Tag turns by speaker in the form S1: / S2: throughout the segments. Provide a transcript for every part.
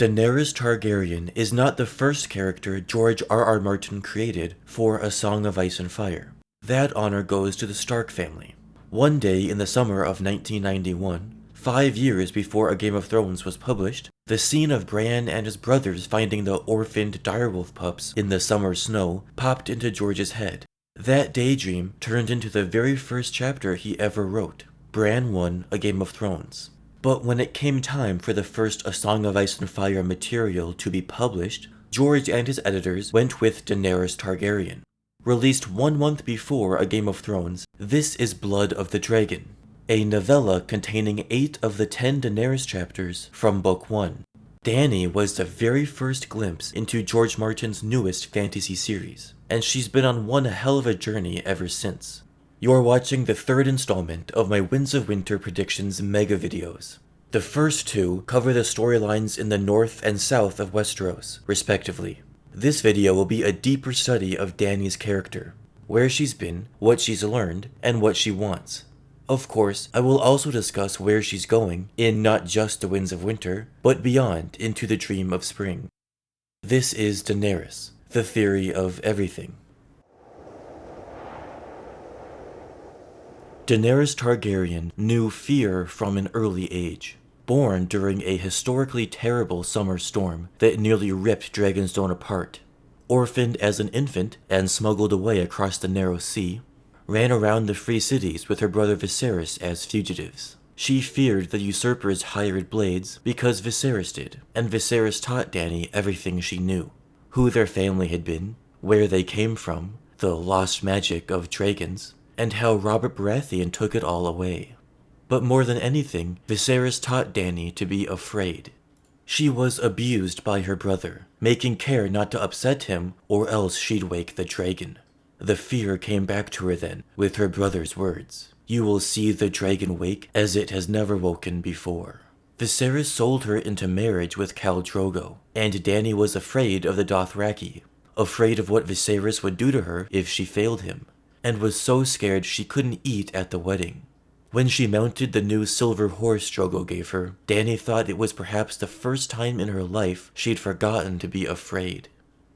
S1: Daenerys Targaryen is not the first character George R.R. Martin created for A Song of Ice and Fire. That honor goes to the Stark family. One day in the summer of 1991, 5 years before A Game of Thrones was published, the scene of Bran and his brothers finding the orphaned direwolf pups in the summer snow popped into George's head. That daydream turned into the very first chapter he ever wrote. Bran won A Game of Thrones. But when it came time for the first A Song of Ice and Fire material to be published, George and his editors went with Daenerys Targaryen. Released 1 month before A Game of Thrones, this is Blood of the Dragon, a novella containing 8 of the 10 Daenerys chapters from Book 1. Dany was the very first glimpse into George Martin's newest fantasy series, and she's been on one hell of a journey ever since. You're watching the 3rd installment of my Winds of Winter predictions mega videos. The first 2 cover the storylines in the north and south of Westeros, respectively. This video will be a deeper study of Dany's character, where she's been, what she's learned, and what she wants. Of course, I will also discuss where she's going in not just the Winds of Winter, but beyond into the Dream of Spring. This is Daenerys, the theory of everything. Daenerys Targaryen knew fear from an early age. Born during a historically terrible summer storm that nearly ripped Dragonstone apart, orphaned as an infant and smuggled away across the narrow sea, ran around the free cities with her brother Viserys as fugitives. She feared the usurper's hired blades because Viserys did, and Viserys taught Dany everything she knew. Who their family had been, where they came from, the lost magic of dragons, and how Robert Baratheon took it all away. But more than anything, Viserys taught Dany to be afraid. She was abused by her brother, making care not to upset him or else she'd wake the dragon. The fear came back to her then, with her brother's words. You will see the dragon wake as it has never woken before. Viserys sold her into marriage with Khal Drogo, and Dany was afraid of the Dothraki, afraid of what Viserys would do to her if she failed him, and was so scared she couldn't eat at the wedding. When she mounted the new silver horse Drogo gave her, Dany thought it was perhaps the first time in her life she'd forgotten to be afraid.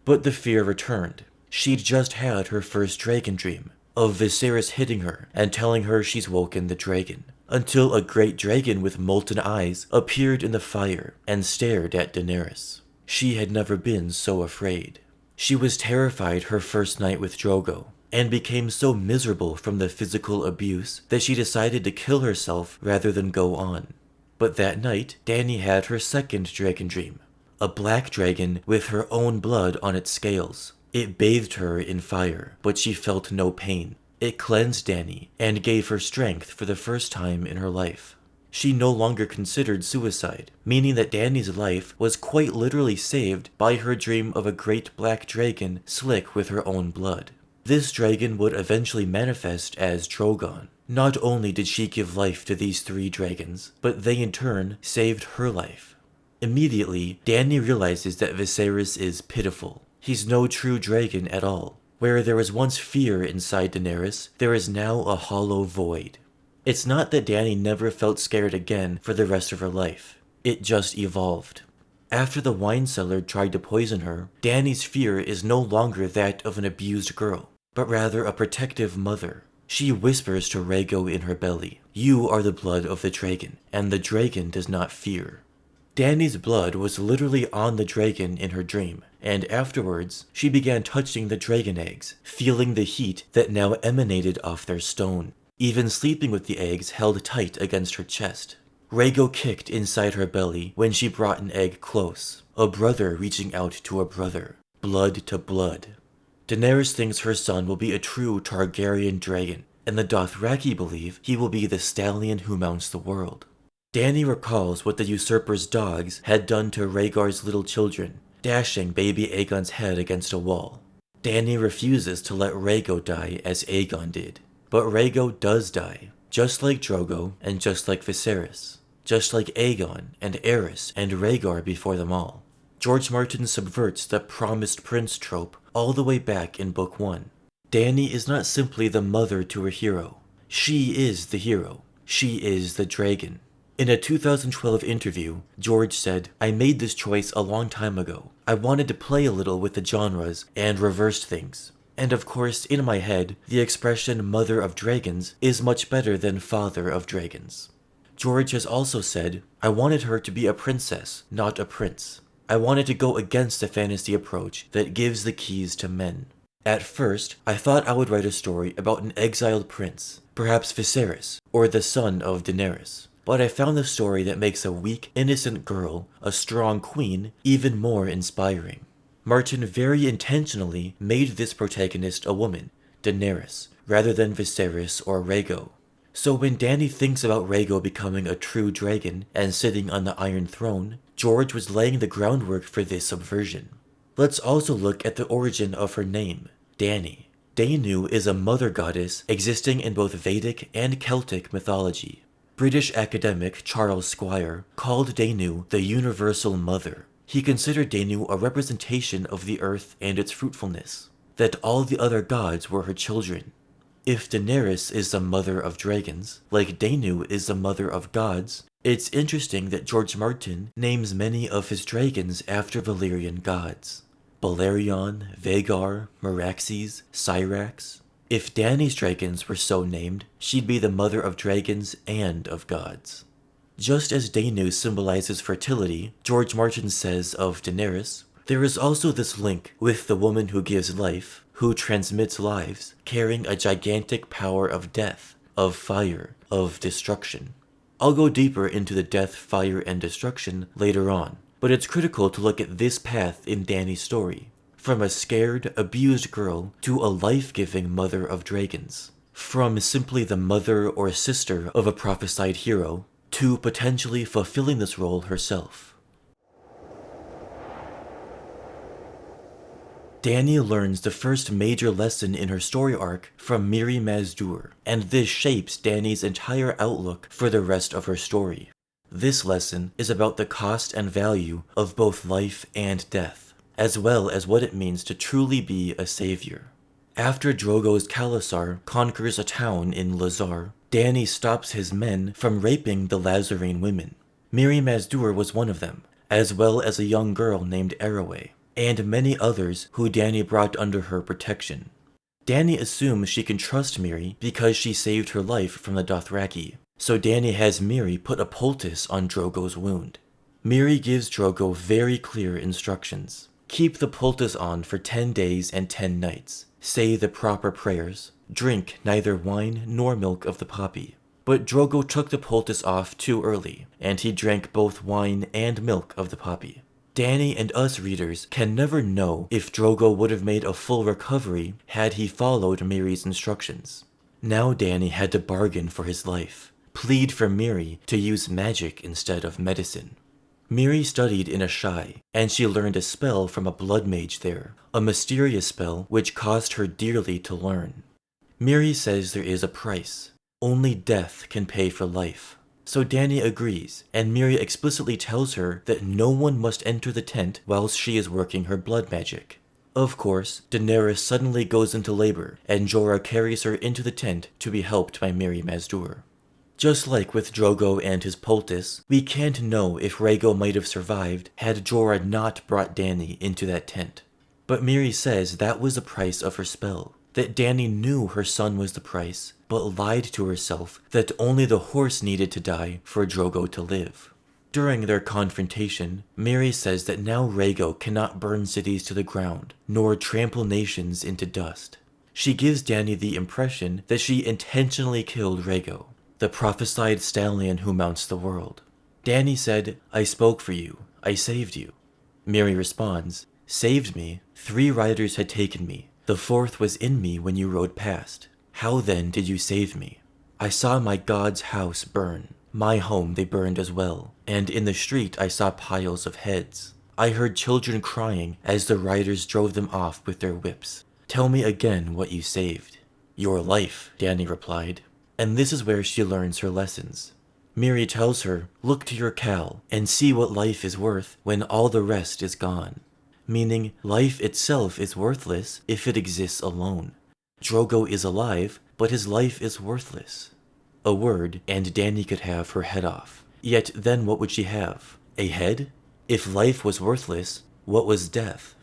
S1: But the fear returned. She'd just had her first dragon dream, of Viserys hitting her and telling her she's woken the dragon, until a great dragon with molten eyes appeared in the fire and stared at Daenerys. She had never been so afraid. She was terrified her first night with Drogo, and became so miserable from the physical abuse that she decided to kill herself rather than go on. But that night, Dany had her second dragon dream, a black dragon with her own blood on its scales. It bathed her in fire, but she felt no pain. It cleansed Dany and gave her strength for the first time in her life. She no longer considered suicide, meaning that Dany's life was quite literally saved by her dream of a great black dragon slick with her own blood. This dragon would eventually manifest as Drogon. Not only did she give life to these 3 dragons, but they in turn saved her life. Immediately, Dany realizes that Viserys is pitiful. He's no true dragon at all. Where there was once fear inside Daenerys, there is now a hollow void. It's not that Dany never felt scared again for the rest of her life. It just evolved. After the wine cellar tried to poison her, Dany's fear is no longer that of an abused girl, but rather a protective mother. She whispers to Rhaegar in her belly, "You are the blood of the dragon, and the dragon does not fear." Dany's blood was literally on the dragon in her dream, and afterwards, she began touching the dragon eggs, feeling the heat that now emanated off their stone, even sleeping with the eggs held tight against her chest. Rhaegar kicked inside her belly when she brought an egg close, a brother reaching out to a brother, blood to blood. Daenerys thinks her son will be a true Targaryen dragon, and the Dothraki believe he will be the stallion who mounts the world. Dany recalls what the usurper's dogs had done to Rhaegar's little children, dashing baby Aegon's head against a wall. Dany refuses to let Rhaegar die as Aegon did, but Rhaegar does die, just like Drogo and just like Viserys, just like Aegon and Aerys and Rhaegar before them all. George Martin subverts the promised prince trope all the way back in Book 1. Dany is not simply the mother to her hero. She is the hero. She is the dragon. In a 2012 interview, George said, "I made this choice a long time ago. I wanted to play a little with the genres and reverse things. And of course, in my head, the expression Mother of Dragons is much better than Father of Dragons." George has also said, "I wanted her to be a princess, not a prince. I wanted to go against the fantasy approach that gives the keys to men. At first, I thought I would write a story about an exiled prince, perhaps Viserys, or the son of Daenerys. But I found the story that makes a weak, innocent girl a strong queen even more inspiring." Martin very intentionally made this protagonist a woman, Daenerys, rather than Viserys or Rhaegar. So when Dany thinks about Rhaegar becoming a true dragon and sitting on the Iron Throne, George was laying the groundwork for this subversion. Let's also look at the origin of her name, Dany. Danu is a mother goddess existing in both Vedic and Celtic mythology. British academic Charles Squire called Danu the universal mother. He considered Danu a representation of the earth and its fruitfulness, that all the other gods were her children. If Daenerys is the mother of dragons, like Danu is the mother of gods, it's interesting that George Martin names many of his dragons after Valyrian gods. Balerion, Vhagar, Meraxes, Syrax. If Dany's dragons were so named, she'd be the mother of dragons and of gods. Just as Danu symbolizes fertility, George Martin says of Daenerys, there is also this link with the woman who gives life, who transmits lives, carrying a gigantic power of death, of fire, of destruction. I'll go deeper into the death, fire, and destruction later on, but it's critical to look at this path in Dany's story. From a scared, abused girl to a life-giving mother of dragons. From simply the mother or sister of a prophesied hero, to potentially fulfilling this role herself. Dany learns the first major lesson in her story arc from Mirri Maz Duur, and this shapes Dany's entire outlook for the rest of her story. This lesson is about the cost and value of both life and death, as well as what it means to truly be a savior. After Drogo's Khalasar conquers a town in Lazar, Dany stops his men from raping the Lazarene women. Mirri Maz Duur was one of them, as well as a young girl named Arroway, and many others who Dany brought under her protection. Dany assumes she can trust Mirri because she saved her life from the Dothraki, so Dany has Mirri put a poultice on Drogo's wound. Mirri gives Drogo very clear instructions. Keep the poultice on for 10 days and 10 nights. Say the proper prayers. Drink neither wine nor milk of the poppy. But Drogo took the poultice off too early, and he drank both wine and milk of the poppy. Dany and us readers can never know if Drogo would have made a full recovery had he followed Mirri's instructions. Now Dany had to bargain for his life, plead for Mirri to use magic instead of medicine. Mirri studied in Asshai, and she learned a spell from a blood mage there, a mysterious spell which cost her dearly to learn. Mirri says there is a price. Only death can pay for life. So Dany agrees, and Mirri explicitly tells her that no one must enter the tent whilst she is working her blood magic. Of course, Daenerys suddenly goes into labor, and Jorah carries her into the tent to be helped by Mirri Maz Duur. Just like with Drogo and his poultice, we can't know if Rhaegar might have survived had Jorah not brought Dany into that tent. But Mirri says that was the price of her spell, that Dany knew her son was the price, but lied to herself that only the horse needed to die for Drogo to live. During their confrontation, Mirri says that now Rhaegar cannot burn cities to the ground, nor trample nations into dust. She gives Dany the impression that she intentionally killed Rhaegar, the prophesied stallion who mounts the world. Dany said, "I spoke for you. I saved you." Mirri responds, "Saved me? 3 riders had taken me. The 4th was in me when you rode past. How then did you save me? I saw my god's house burn. My home they burned as well, and in the street I saw piles of heads. I heard children crying as the riders drove them off with their whips. Tell me again what you saved." "Your life," Dany replied. And this is where she learns her lessons. Mirri tells her, "Look to your Khal and see what life is worth when all the rest is gone." Meaning, life itself is worthless if it exists alone. Drogo is alive, but his life is worthless. A word, and Dany could have her head off. Yet then what would she have? A head? If life was worthless, what was death?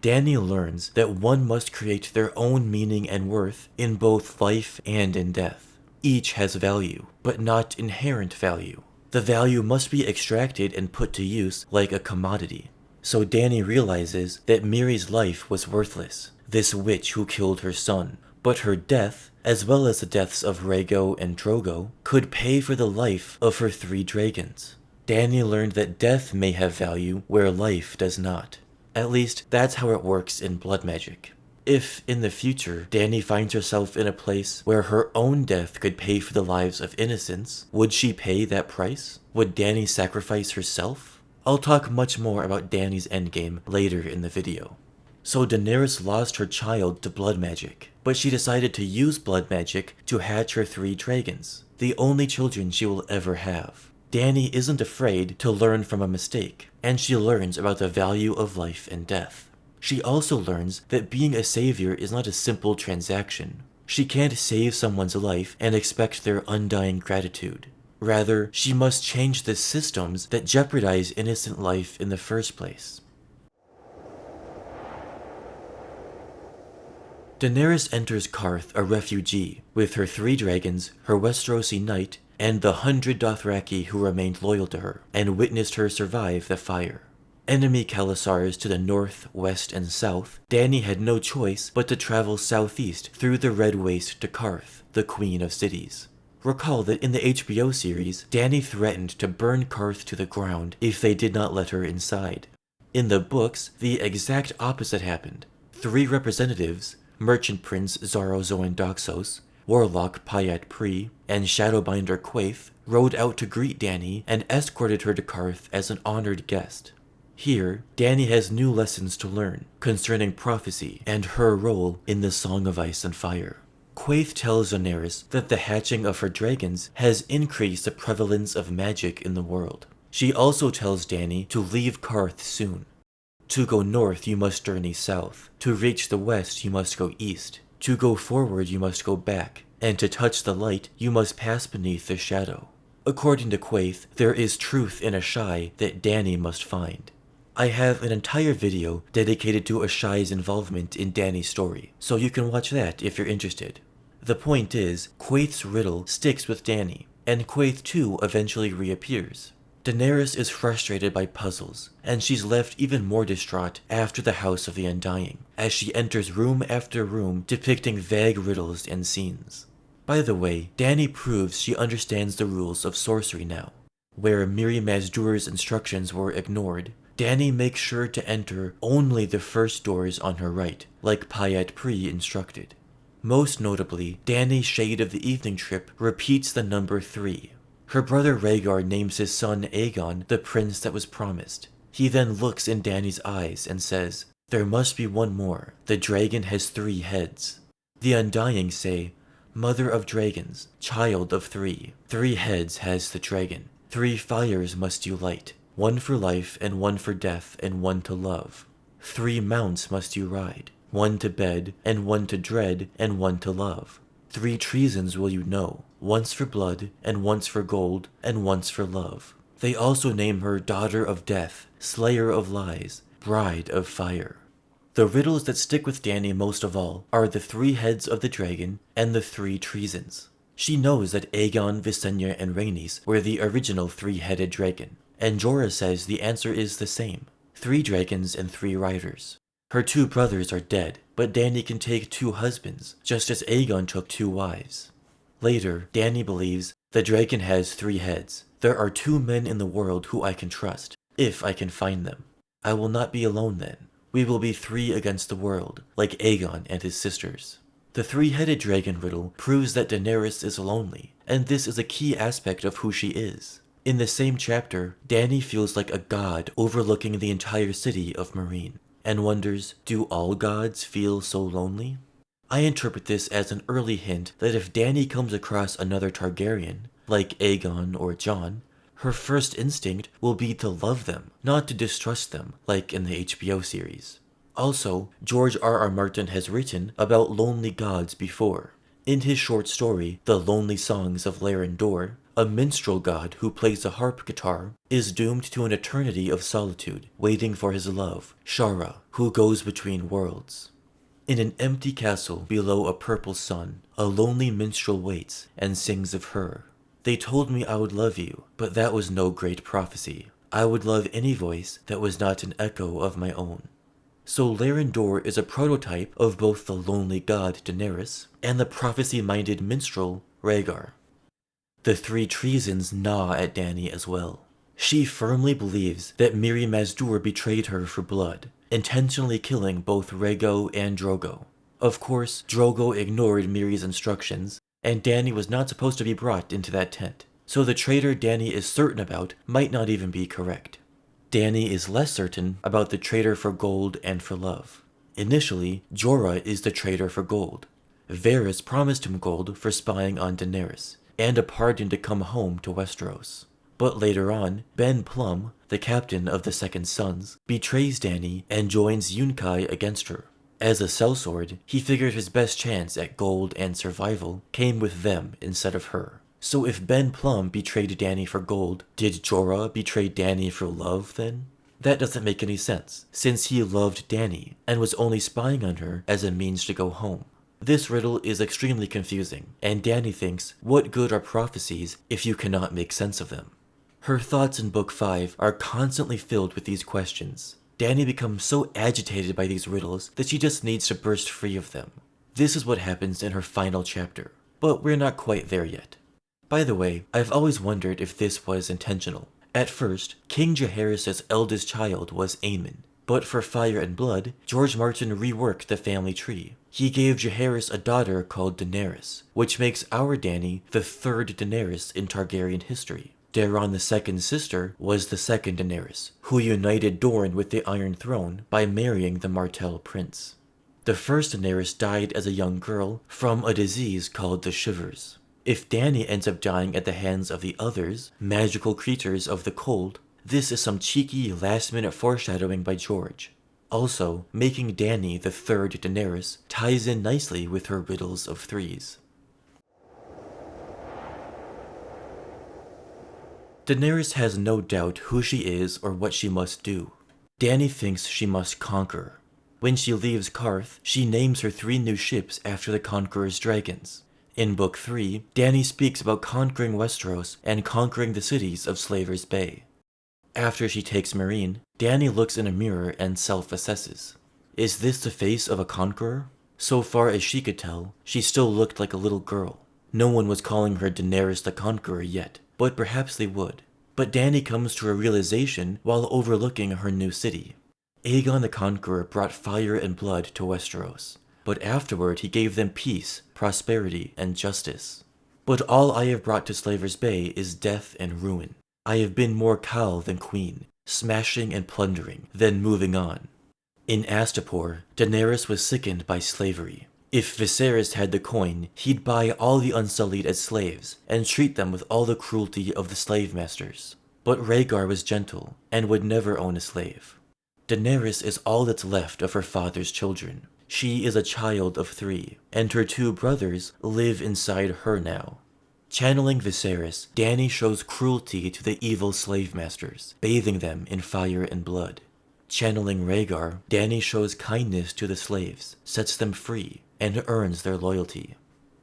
S1: Dany learns that one must create their own meaning and worth in both life and in death. Each has value, but not inherent value. The value must be extracted and put to use like a commodity. So Dany realizes that Mirri's life was worthless, this witch who killed her son, but her death, as well as the deaths of Rhaegar and Drogo, could pay for the life of her 3 dragons. Dany learned that death may have value where life does not. At least, that's how it works in blood magic. If, in the future, Dany finds herself in a place where her own death could pay for the lives of innocents, would she pay that price? Would Dany sacrifice herself? I'll talk much more about Dany's endgame later in the video. So Daenerys lost her child to blood magic, but she decided to use blood magic to hatch her 3 dragons, the only children she will ever have. Dany isn't afraid to learn from a mistake, and she learns about the value of life and death. She also learns that being a savior is not a simple transaction. She can't save someone's life and expect their undying gratitude. Rather, she must change the systems that jeopardize innocent life in the first place. Daenerys enters Qarth a refugee, with her 3 dragons, her Westerosi knight, and the 100 Dothraki who remained loyal to her, and witnessed her survive the fire. Enemy Khalasars to the north, west, and south, Dany had no choice but to travel southeast through the Red Waste to Qarth, the Queen of Cities. Recall that in the HBO series, Dany threatened to burn Qarth to the ground if they did not let her inside. In the books, the exact opposite happened. 3 representatives, Merchant Prince Xaro Xhoan Daxos, Warlock Pyat Pri, and Shadowbinder Quaithe rode out to greet Dany and escorted her to Qarth as an honored guest. Here, Dany has new lessons to learn concerning prophecy and her role in the Song of Ice and Fire. Quaithe tells Daenerys that the hatching of her dragons has increased the prevalence of magic in the world. She also tells Dany to leave Qarth soon. To go north you must journey south, to reach the west you must go east, to go forward you must go back, and to touch the light you must pass beneath the shadow. According to Quaithe, there is truth in Asshai that Dany must find. I have an entire video dedicated to Ashai's involvement in Dany's story, so you can watch that if you're interested. The point is, Quaithe's riddle sticks with Dany, and Quaithe too eventually reappears. Daenerys is frustrated by puzzles, and she's left even more distraught after the House of the Undying, as she enters room after room depicting vague riddles and scenes. By the way, Dany proves she understands the rules of sorcery now. Where Mirri Maz Duur's instructions were ignored, Dany makes sure to enter only the first doors on her right, like Pyat Pri instructed. Most notably, Dany's Shade of the Evening Trip repeats the number 3. Her brother Rhaegar names his son Aegon the prince that was promised. He then looks in Dany's eyes and says, "There must be one more. The dragon has 3 heads." The Undying say, "Mother of dragons, child of 3. 3 heads has the dragon. 3 fires must you light. 1 for life, and 1 for death, and 1 to love. 3 mounts must you ride. 1 to bed, and 1 to dread, and 1 to love. 3 treasons will you know, once for blood, and once for gold, and once for love." They also name her Daughter of Death, Slayer of Lies, Bride of Fire. The riddles that stick with Dany most of all are the 3 heads of the dragon and the 3 treasons. She knows that Aegon, Visenya, and Rhaenys were the original 3-headed dragon, and Jorah says the answer is the same, 3 dragons and 3 riders. Her 2 brothers are dead, but Dany can take 2 husbands, just as Aegon took 2 wives. Later, Dany believes the dragon has 3 heads. There are 2 men in the world who I can trust, if I can find them. I will not be alone then. We will be 3 against the world, like Aegon and his sisters. The 3-headed dragon riddle proves that Daenerys is lonely, and this is a key aspect of who she is. In the same chapter, Dany feels like a god overlooking the entire city of Meereen, and wonders, do all gods feel so lonely? I interpret this as an early hint that if Dany comes across another Targaryen, like Aegon or Jon, her first instinct will be to love them, not to distrust them, like in the HBO series. Also, George R.R. Martin has written about lonely gods before. In his short story, The Lonely Songs of Laren Dor, a minstrel god who plays a harp guitar, is doomed to an eternity of solitude, waiting for his love, Shara, who goes between worlds. In an empty castle below a purple sun, a lonely minstrel waits and sings of her. They told me I would love you, but that was no great prophecy. I would love any voice that was not an echo of my own. So Laren Dor is a prototype of both the lonely god Daenerys and the prophecy-minded minstrel Rhaegar. The three treasons gnaw at Dany as well. She firmly believes that Mirri Maz Duur betrayed her for blood, intentionally killing both Rhaego and Drogo. Of course, Drogo ignored Mirri's instructions, and Dany was not supposed to be brought into that tent, so the traitor Dany is certain about might not even be correct. Dany is less certain about the traitor for gold and for love. Initially, Jorah is the traitor for gold. Varys promised him gold for spying on Daenerys, and a pardon to come home to Westeros. But later on, Ben Plum, the captain of the Second Sons, betrays Dany and joins Yunkai against her. As a sellsword, he figured his best chance at gold and survival came with them instead of her. So if Ben Plum betrayed Dany for gold, did Jorah betray Dany for love then? That doesn't make any sense, since he loved Dany and was only spying on her as a means to go home. This riddle is extremely confusing, and Dany thinks, what good are prophecies if you cannot make sense of them? Her thoughts in Book 5 are constantly filled with these questions. Dany becomes so agitated by these riddles that she just needs to burst free of them. This is what happens in her final chapter, but we're not quite there yet. By the way, I've always wondered if this was intentional. At first, King Jaehaerys' eldest child was Aemon, but for Fire and Blood, George Martin reworked the family tree. He gave Jaehaerys a daughter called Daenerys, which makes our Dany the third Daenerys in Targaryen history. Daeron II's sister was the second Daenerys, who united Dorne with the Iron Throne by marrying the Martell prince. The first Daenerys died as a young girl from a disease called the Shivers. If Dany ends up dying at the hands of the others, magical creatures of the cold, this is some cheeky last-minute foreshadowing by George. Also, making Dany the third Daenerys ties in nicely with her riddles of threes. Daenerys has no doubt who she is or what she must do. Dany thinks she must conquer. When she leaves Qarth, she names her 3 new ships after the Conqueror's dragons. In Book 3, Dany speaks about conquering Westeros and conquering the cities of Slaver's Bay. After she takes Meereen, Dany looks in a mirror and self-assesses. Is this the face of a conqueror? So far as she could tell, she still looked like a little girl. No one was calling her Daenerys the Conqueror yet, but perhaps they would. But Dany comes to a realization while overlooking her new city. Aegon the Conqueror brought fire and blood to Westeros, but afterward he gave them peace, prosperity, and justice. But all I have brought to Slaver's Bay is death and ruin. I have been more Khal than queen, smashing and plundering, then moving on. In Astapor, Daenerys was sickened by slavery. If Viserys had the coin, he'd buy all the Unsullied as slaves, and treat them with all the cruelty of the slave masters. But Rhaegar was gentle, and would never own a slave. Daenerys is all that's left of her father's children. She is a child of 3, and her 2 brothers live inside her now. Channeling Viserys, Dany shows cruelty to the evil slave masters, bathing them in fire and blood. Channeling Rhaegar, Dany shows kindness to the slaves, sets them free, and earns their loyalty.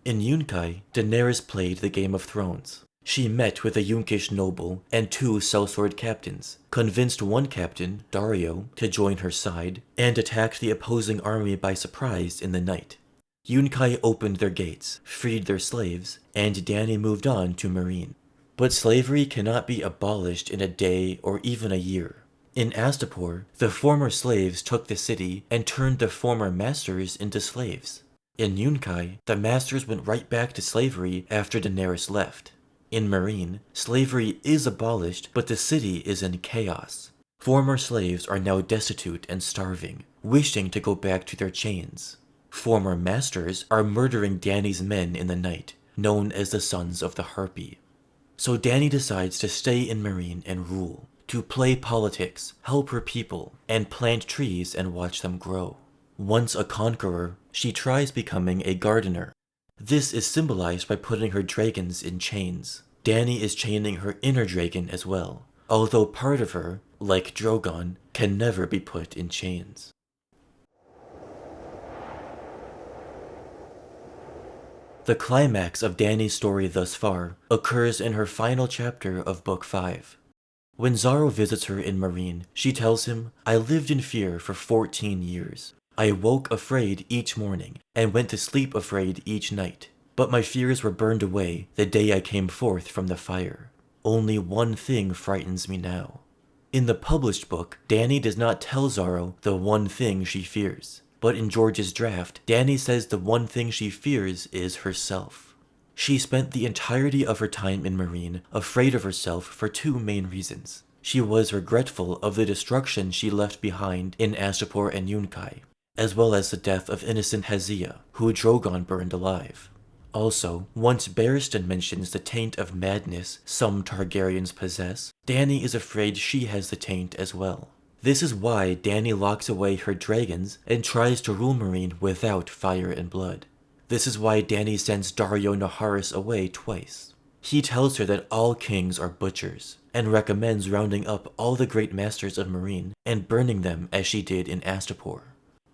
S1: In Yunkai, Daenerys played the Game of Thrones. She met with a Yunkish noble and 2 sellsword captains, convinced one captain, Daario, to join her side, and attacked the opposing army by surprise in the night. Yunkai opened their gates, freed their slaves, and Dany moved on to Meereen. But slavery cannot be abolished in a day or even a year. In Astapor, the former slaves took the city and turned the former masters into slaves. In Yunkai, the masters went right back to slavery after Daenerys left. In Meereen, slavery is abolished, but the city is in chaos. Former slaves are now destitute and starving, wishing to go back to their chains. Former masters are murdering Dany's men in the night, known as the Sons of the Harpy. So Dany decides to stay in Meereen and rule, to play politics, help her people, and plant trees and watch them grow. Once a conqueror, she tries becoming a gardener. This is symbolized by putting her dragons in chains. Dany is chaining her inner dragon as well, although part of her, like Drogon, can never be put in chains. The climax of Dany's story thus far occurs in her final chapter of Book 5. When Xaro visits her in Meereen, she tells him, "I lived in fear for 14 years. I woke afraid each morning, and went to sleep afraid each night. But my fears were burned away the day I came forth from the fire. Only one thing frightens me now." In the published book, Dany does not tell Xaro the one thing she fears. But in George's draft, Dany says the one thing she fears is herself. She spent the entirety of her time in Meereen afraid of herself for two main reasons. She was regretful of the destruction she left behind in Astapor and Yunkai, as well as the death of innocent Hazia, who Drogon burned alive. Also, once Barristan mentions the taint of madness some Targaryens possess, Dany is afraid she has the taint as well. This is why Dany locks away her dragons and tries to rule Meereen without fire and blood. This is why Dany sends Daario Naharis away twice. He tells her that all kings are butchers, and recommends rounding up all the great masters of Meereen and burning them as she did in Astapor.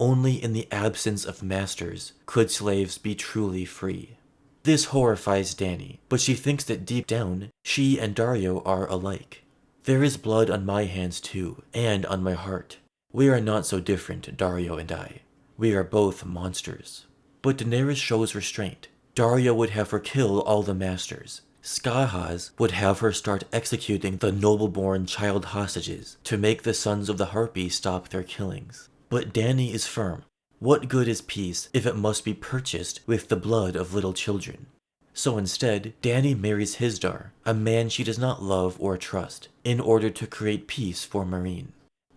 S1: Only in the absence of masters could slaves be truly free. This horrifies Dany, but she thinks that deep down, she and Daario are alike. "There is blood on my hands too, and on my heart. We are not so different, Daario and I. We are both monsters." But Daenerys shows restraint. Daario would have her kill all the masters. Skahaz would have her start executing the noble-born child hostages to make the Sons of the Harpy stop their killings. But Dany is firm. What good is peace if it must be purchased with the blood of little children? So instead, Dany marries Hizdahr, a man she does not love or trust, in order to create peace for Meereen.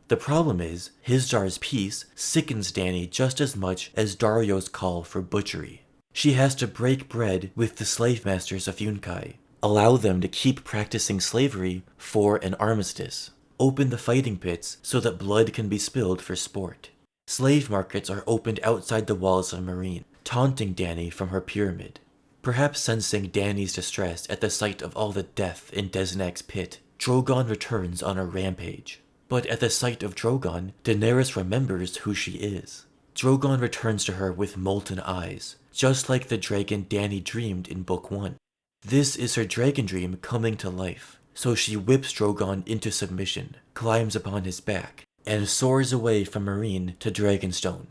S1: The problem is, Hizdahr's peace sickens Dany just as much as Daario's call for butchery. She has to break bread with the slave masters of Yunkai, allow them to keep practicing slavery for an armistice, open the fighting pits so that blood can be spilled for sport. Slave markets are opened outside the walls of Meereen, taunting Dany from her pyramid. Perhaps sensing Dany's distress at the sight of all the death in Desnak's pit, Drogon returns on a rampage. But at the sight of Drogon, Daenerys remembers who she is. Drogon returns to her with molten eyes, just like the dragon Dany dreamed in Book 1. This is her dragon dream coming to life, so she whips Drogon into submission, climbs upon his back, and soars away from Meereen to Dragonstone.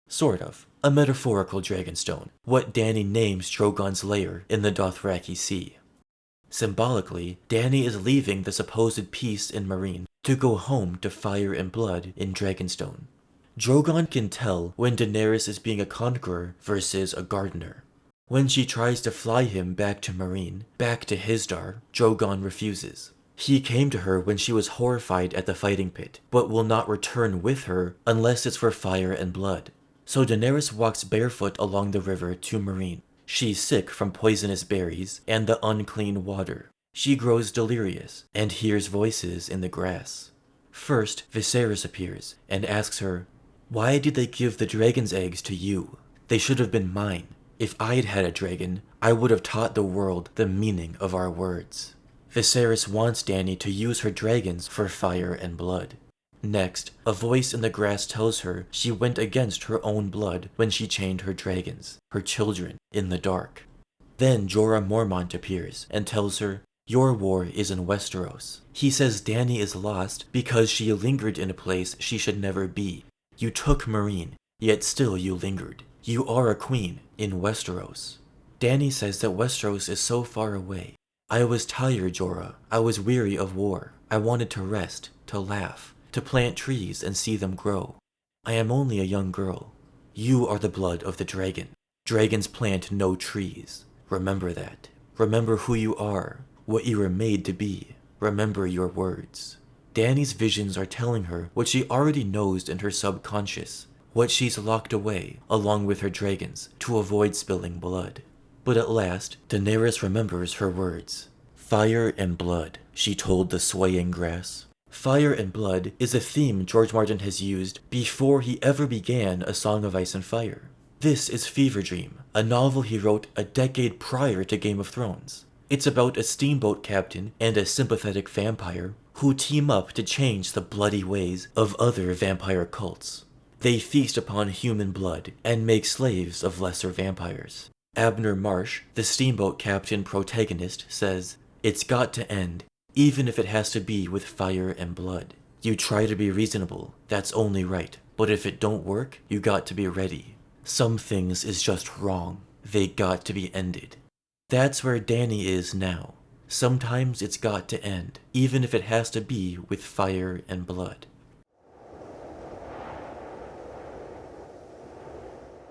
S1: Sort of. A metaphorical Dragonstone, what Dany names Drogon's lair in the Dothraki Sea. Symbolically, Dany is leaving the supposed peace in Meereen to go home to fire and blood in Dragonstone. Drogon can tell when Daenerys is being a conqueror versus a gardener. When she tries to fly him back to Meereen, back to Hizdahr, Drogon refuses. He came to her when she was horrified at the fighting pit, but will not return with her unless it's for fire and blood. So Daenerys walks barefoot along the river to Meereen. She's sick from poisonous berries and the unclean water. She grows delirious and hears voices in the grass. First, Viserys appears and asks her, "Why did they give the dragon's eggs to you? They should have been mine. If I'd had a dragon, I would have taught the world the meaning of our words." Viserys wants Dany to use her dragons for fire and blood. Next, a voice in the grass tells her she went against her own blood when she chained her dragons, her children, in the dark. Then Jorah Mormont appears and tells her, "Your war is in Westeros." He says Dany is lost because she lingered in a place she should never be. You took Meereen, yet still you lingered. You are a queen in Westeros. Dany says that Westeros is so far away. "I was tired, Jorah. I was weary of war. I wanted to rest, to laugh, to plant trees and see them grow. I am only a young girl. You are the blood of the dragon. Dragons plant no trees. Remember that. Remember who you are, what you were made to be. Remember your words." Dany's visions are telling her what she already knows in her subconscious, what she's locked away, along with her dragons, to avoid spilling blood. But at last, Daenerys remembers her words. "Fire and blood," she told the swaying grass. Fire and blood is a theme George Martin has used before he ever began A Song of Ice and Fire. This is Fever Dream, a novel he wrote a decade prior to Game of Thrones. It's about a steamboat captain and a sympathetic vampire who team up to change the bloody ways of other vampire cults. They feast upon human blood and make slaves of lesser vampires. Abner Marsh, the steamboat captain protagonist, says, "It's got to end, even if it has to be with fire and blood. You try to be reasonable, that's only right, but if it don't work, you got to be ready. Some things is just wrong, they got to be ended." That's where Dany is now. Sometimes it's got to end, even if it has to be with fire and blood.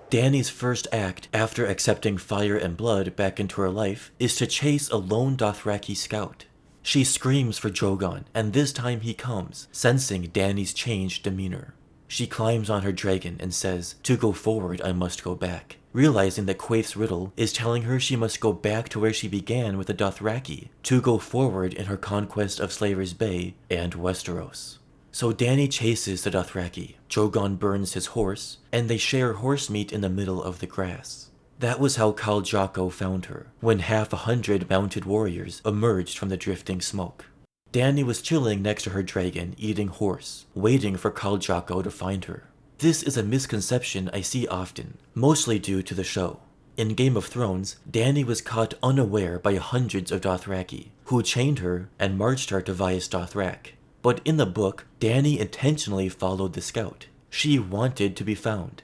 S1: Dany's first act after accepting fire and blood back into her life is to chase a lone Dothraki scout. She screams for Drogon, and this time he comes, sensing Dany's changed demeanor. She climbs on her dragon and says, "To go forward, I must go back," realizing that Quaithe's riddle is telling her she must go back to where she began with the Dothraki, to go forward in her conquest of Slaver's Bay and Westeros. So Dany chases the Dothraki, Drogon burns his horse, and they share horse meat in the middle of the grass. That was how Jhaqo found her, when 100 mounted warriors emerged from the drifting smoke. Dany was chilling next to her dragon, eating horse, waiting for Jhaqo to find her. This is a misconception I see often, mostly due to the show. In Game of Thrones, Dany was caught unaware by hundreds of Dothraki, who chained her and marched her to Vaes Dothrak. But in the book, Dany intentionally followed the scout. She wanted to be found.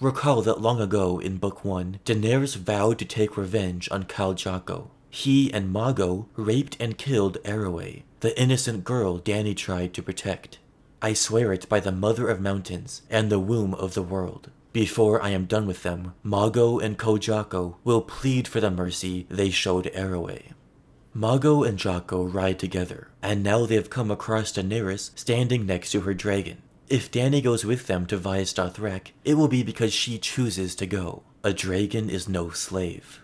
S1: Recall that long ago in Book 1, Daenerys vowed to take revenge on Jhaqo. He and Mago raped and killed Arroway, the innocent girl Dany tried to protect. "I swear it by the Mother of Mountains and the Womb of the World. Before I am done with them, Mago and Jhaqo will plead for the mercy they showed Arroway." Mago and Jhaqo ride together, and now they have come across Daenerys standing next to her dragon. If Dany goes with them to Vaes Dothrak, it will be because she chooses to go. A dragon is no slave.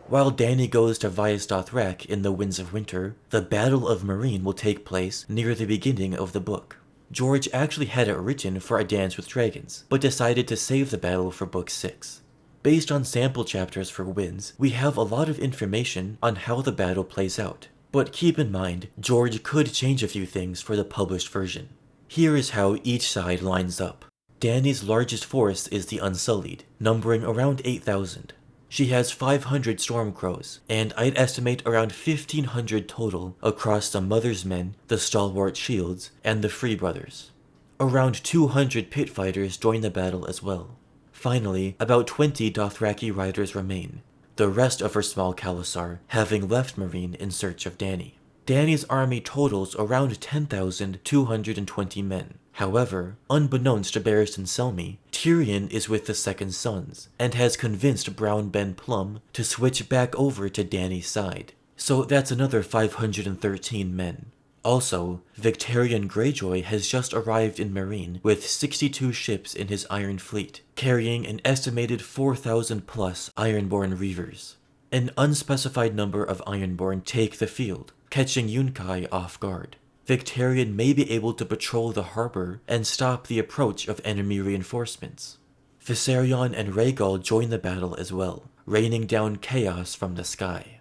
S1: While Dany goes to Vaes Dothrak in the Winds of Winter, the Battle of Meereen will take place near the beginning of the book. George actually had it written for A Dance with Dragons, but decided to save the battle for Book 6. Based on sample chapters for Winds, we have a lot of information on how the battle plays out. But keep in mind, George could change a few things for the published version. Here is how each side lines up. Dany's largest force is the Unsullied, numbering around 8,000. She has 500 Stormcrows, and I'd estimate around 1,500 total across the Mother's Men, the Stalwart Shields, and the Free Brothers. Around 200 pit fighters join the battle as well. Finally, about 20 Dothraki riders remain, the rest of her small Khalasar having left Meereen in search of Dany. Dany's army totals around 10,220 men. However, unbeknownst to Barristan Selmy, Tyrion is with the Second Sons, and has convinced Brown Ben Plum to switch back over to Dany's side. So that's another 513 men. Also, Victarion Greyjoy has just arrived in Meereen with 62 ships in his Iron Fleet, carrying an estimated 4,000 plus Ironborn Reavers. An unspecified number of Ironborn take the field, catching Yunkai off guard. Victarion may be able to patrol the harbor and stop the approach of enemy reinforcements. Viserion and Rhaegar join the battle as well, raining down chaos from the sky.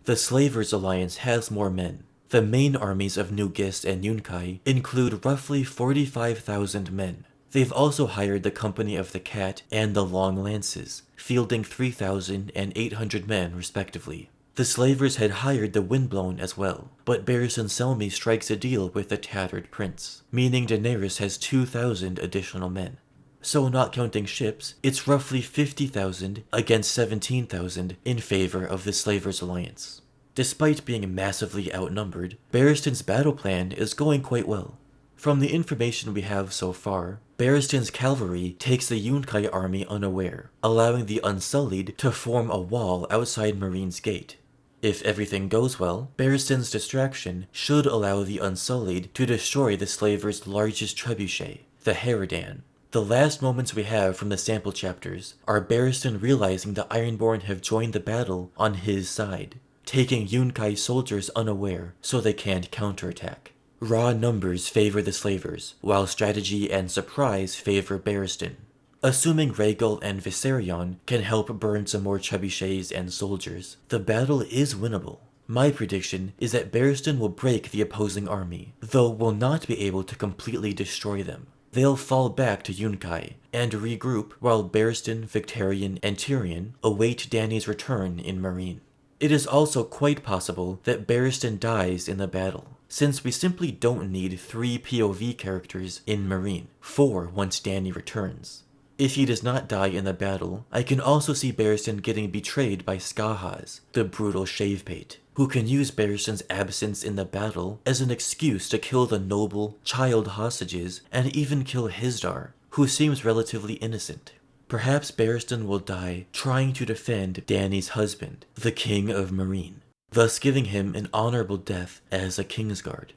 S1: The Slavers Alliance has more men. The main armies of Nugist and Yunkai include roughly 45,000 men. They've also hired the Company of the Cat and the Long Lances, fielding 3,000 and 800 men respectively. The Slavers had hired the Windblown as well, but Barristan Selmy strikes a deal with the Tattered Prince, meaning Daenerys has 2,000 additional men. So not counting ships, it's roughly 50,000 against 17,000 in favor of the Slavers Alliance. Despite being massively outnumbered, Barristan's battle plan is going quite well. From the information we have so far, Barristan's cavalry takes the Yunkai army unaware, allowing the Unsullied to form a wall outside Meereen's gate. If everything goes well, Barristan's distraction should allow the Unsullied to destroy the Slavers' largest trebuchet, the Haradan. The last moments we have from the sample chapters are Barristan realizing the Ironborn have joined the battle on his side, taking Yunkai soldiers unaware so they can't counterattack. Raw numbers favor the Slavers, while strategy and surprise favor Barristan. Assuming Rhaegar and Viserion can help burn some more trebuchets and soldiers, the battle is winnable. My prediction is that Barristan will break the opposing army, though will not be able to completely destroy them. They'll fall back to Yunkai and regroup while Barristan, Victarion, and Tyrion await Dany's return in Meereen. It is also quite possible that Barristan dies in the battle, since we simply don't need 3 POV characters in Meereen, 4 once Dany returns. If he does not die in the battle, I can also see Barristan getting betrayed by Skahaz, the brutal Shavepate, who can use Barristan's absence in the battle as an excuse to kill the noble, child hostages and even kill Hizdar, who seems relatively innocent. Perhaps Barristan will die trying to defend Dany's husband, the King of Meereen, thus giving him an honorable death as a Kingsguard.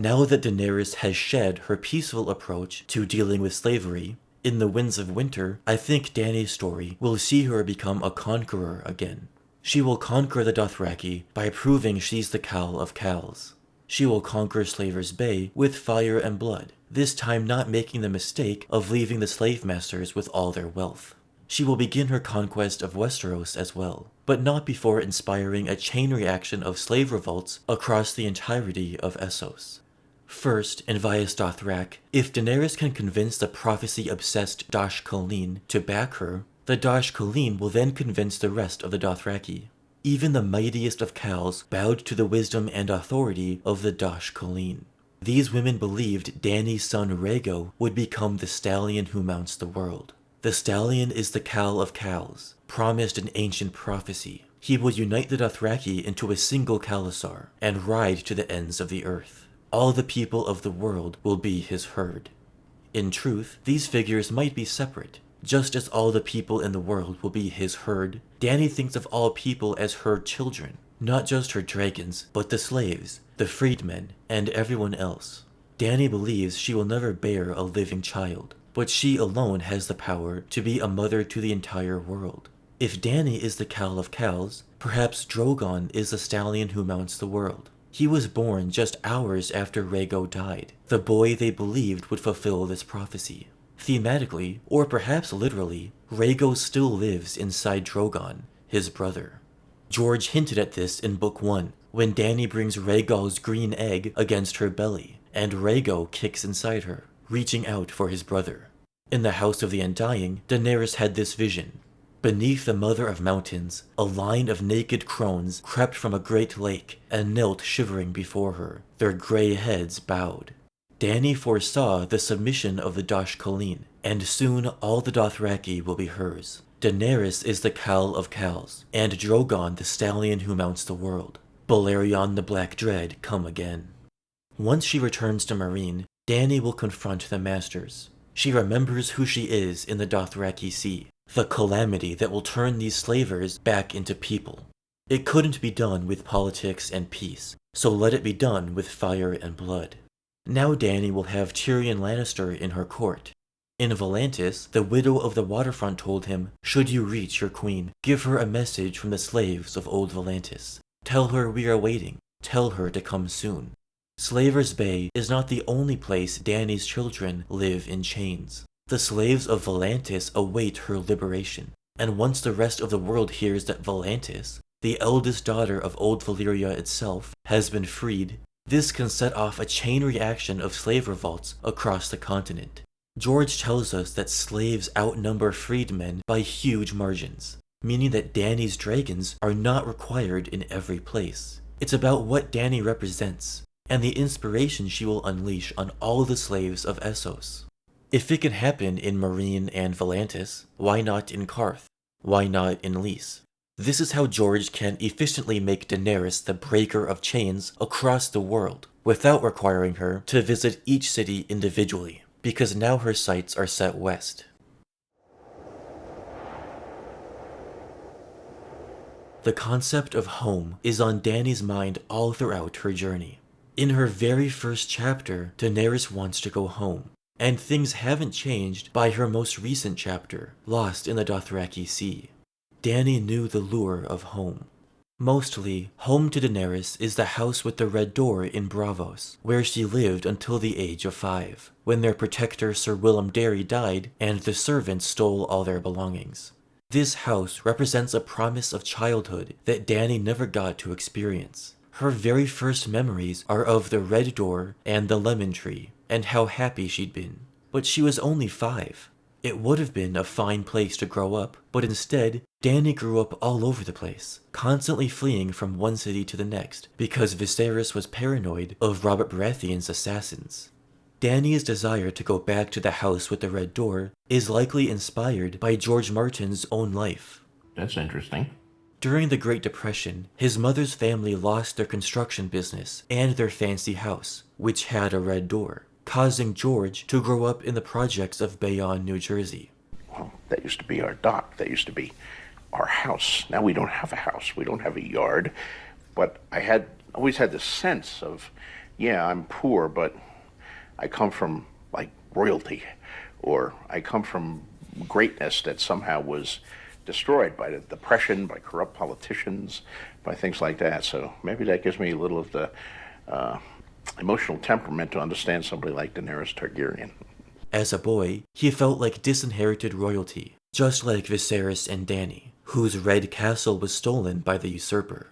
S1: Now that Daenerys has shed her peaceful approach to dealing with slavery, in the Winds of Winter, I think Dany's story will see her become a conqueror again. She will conquer the Dothraki by proving she's the Khal of Khals. She will conquer Slaver's Bay with fire and blood, this time not making the mistake of leaving the slave masters with all their wealth. She will begin her conquest of Westeros as well, but not before inspiring a chain reaction of slave revolts across the entirety of Essos. First, in Vaes Dothrak, if Daenerys can convince the prophecy-obsessed Dosh Khaleen to back her, the Dosh Khaleen will then convince the rest of the Dothraki. Even the mightiest of Khals bowed to the wisdom and authority of the Dosh Khaleen. These women believed Dany's son Rhaegar would become the stallion who mounts the world. The stallion is the Khal of Khals, promised in ancient prophecy. He will unite the Dothraki into a single Khalasar and ride to the ends of the earth. All the people of the world will be his herd. In truth, these figures might be separate. Just as all the people in the world will be his herd, Dany thinks of all people as her children, not just her dragons, but the slaves, the freedmen, and everyone else. Dany believes she will never bear a living child, but she alone has the power to be a mother to the entire world. If Dany is the Khal of Khals, perhaps Drogon is the stallion who mounts the world. He was born just hours after Rhaegar died, the boy they believed would fulfill this prophecy. Thematically, or perhaps literally, Rhaegar still lives inside Drogon, his brother. George hinted at this in Book 1, when Dany brings Rhaegar's green egg against her belly, and Rhaegar kicks inside her, reaching out for his brother. In the House of the Undying, Daenerys had this vision. Beneath the Mother of Mountains, a line of naked crones crept from a great lake and knelt shivering before her, their grey heads bowed. Dany foresaw the submission of the Dosh Khaleen, and soon all the Dothraki will be hers. Daenerys is the Khal of Khals, and Drogon the stallion who mounts the world. Balerion the Black Dread come again. Once she returns to Meereen, Dany will confront the Masters. She remembers who she is in the Dothraki Sea, the calamity that will turn these slavers back into people. It couldn't be done with politics and peace, so let it be done with fire and blood. Now Dany will have Tyrion Lannister in her court. In Volantis, the widow of the waterfront told him, "Should you reach your queen, give her a message from the slaves of old Volantis. Tell her we are waiting. Tell her to come soon." Slaver's Bay is not the only place Dany's children live in chains. The slaves of Volantis await her liberation, and once the rest of the world hears that Volantis, the eldest daughter of Old Valyria itself, has been freed, this can set off a chain reaction of slave revolts across the continent. George tells us that slaves outnumber freedmen by huge margins, meaning that Dany's dragons are not required in every place. It's about what Dany represents, and the inspiration she will unleash on all the slaves of Essos. If it can happen in Meereen and Volantis, why not in Qarth? Why not in Lys? This is how George can efficiently make Daenerys the breaker of chains across the world, without requiring her to visit each city individually, because now her sights are set west. The concept of home is on Dany's mind all throughout her journey. In her very first chapter, Daenerys wants to go home, and things haven't changed by her most recent chapter, Lost in the Dothraki Sea. Dany knew the lure of home. Mostly, home to Daenerys is the house with the red door in Braavos, where she lived until the age of 5, when their protector Sir Willem Darry died and the servants stole all their belongings. This house represents a promise of childhood that Dany never got to experience. Her very first memories are of the red door and the lemon tree, and how happy she'd been. But she was only 5. It would have been a fine place to grow up, but instead, Dany grew up all over the place, constantly fleeing from one city to the next, because Viserys was paranoid of Robert Baratheon's assassins. Dany's desire to go back to the house with the red door is likely inspired by George Martin's own life.
S2: That's interesting.
S1: During the Great Depression, his mother's family lost their construction business and their fancy house, which had a red door, causing George to grow up in the projects of Bayonne, New Jersey.
S2: Well, that used to be our dock. That used to be our house. Now we don't have a house. We don't have a yard. But I always had this sense of, yeah, I'm poor, but I come from, like, royalty, or I come from greatness that somehow was destroyed by the Depression, by corrupt politicians, by things like that. So maybe that gives me a little of the emotional temperament to understand somebody like Daenerys Targaryen.
S1: As a boy, he felt like disinherited royalty, just like Viserys and Dany, whose red castle was stolen by the usurper.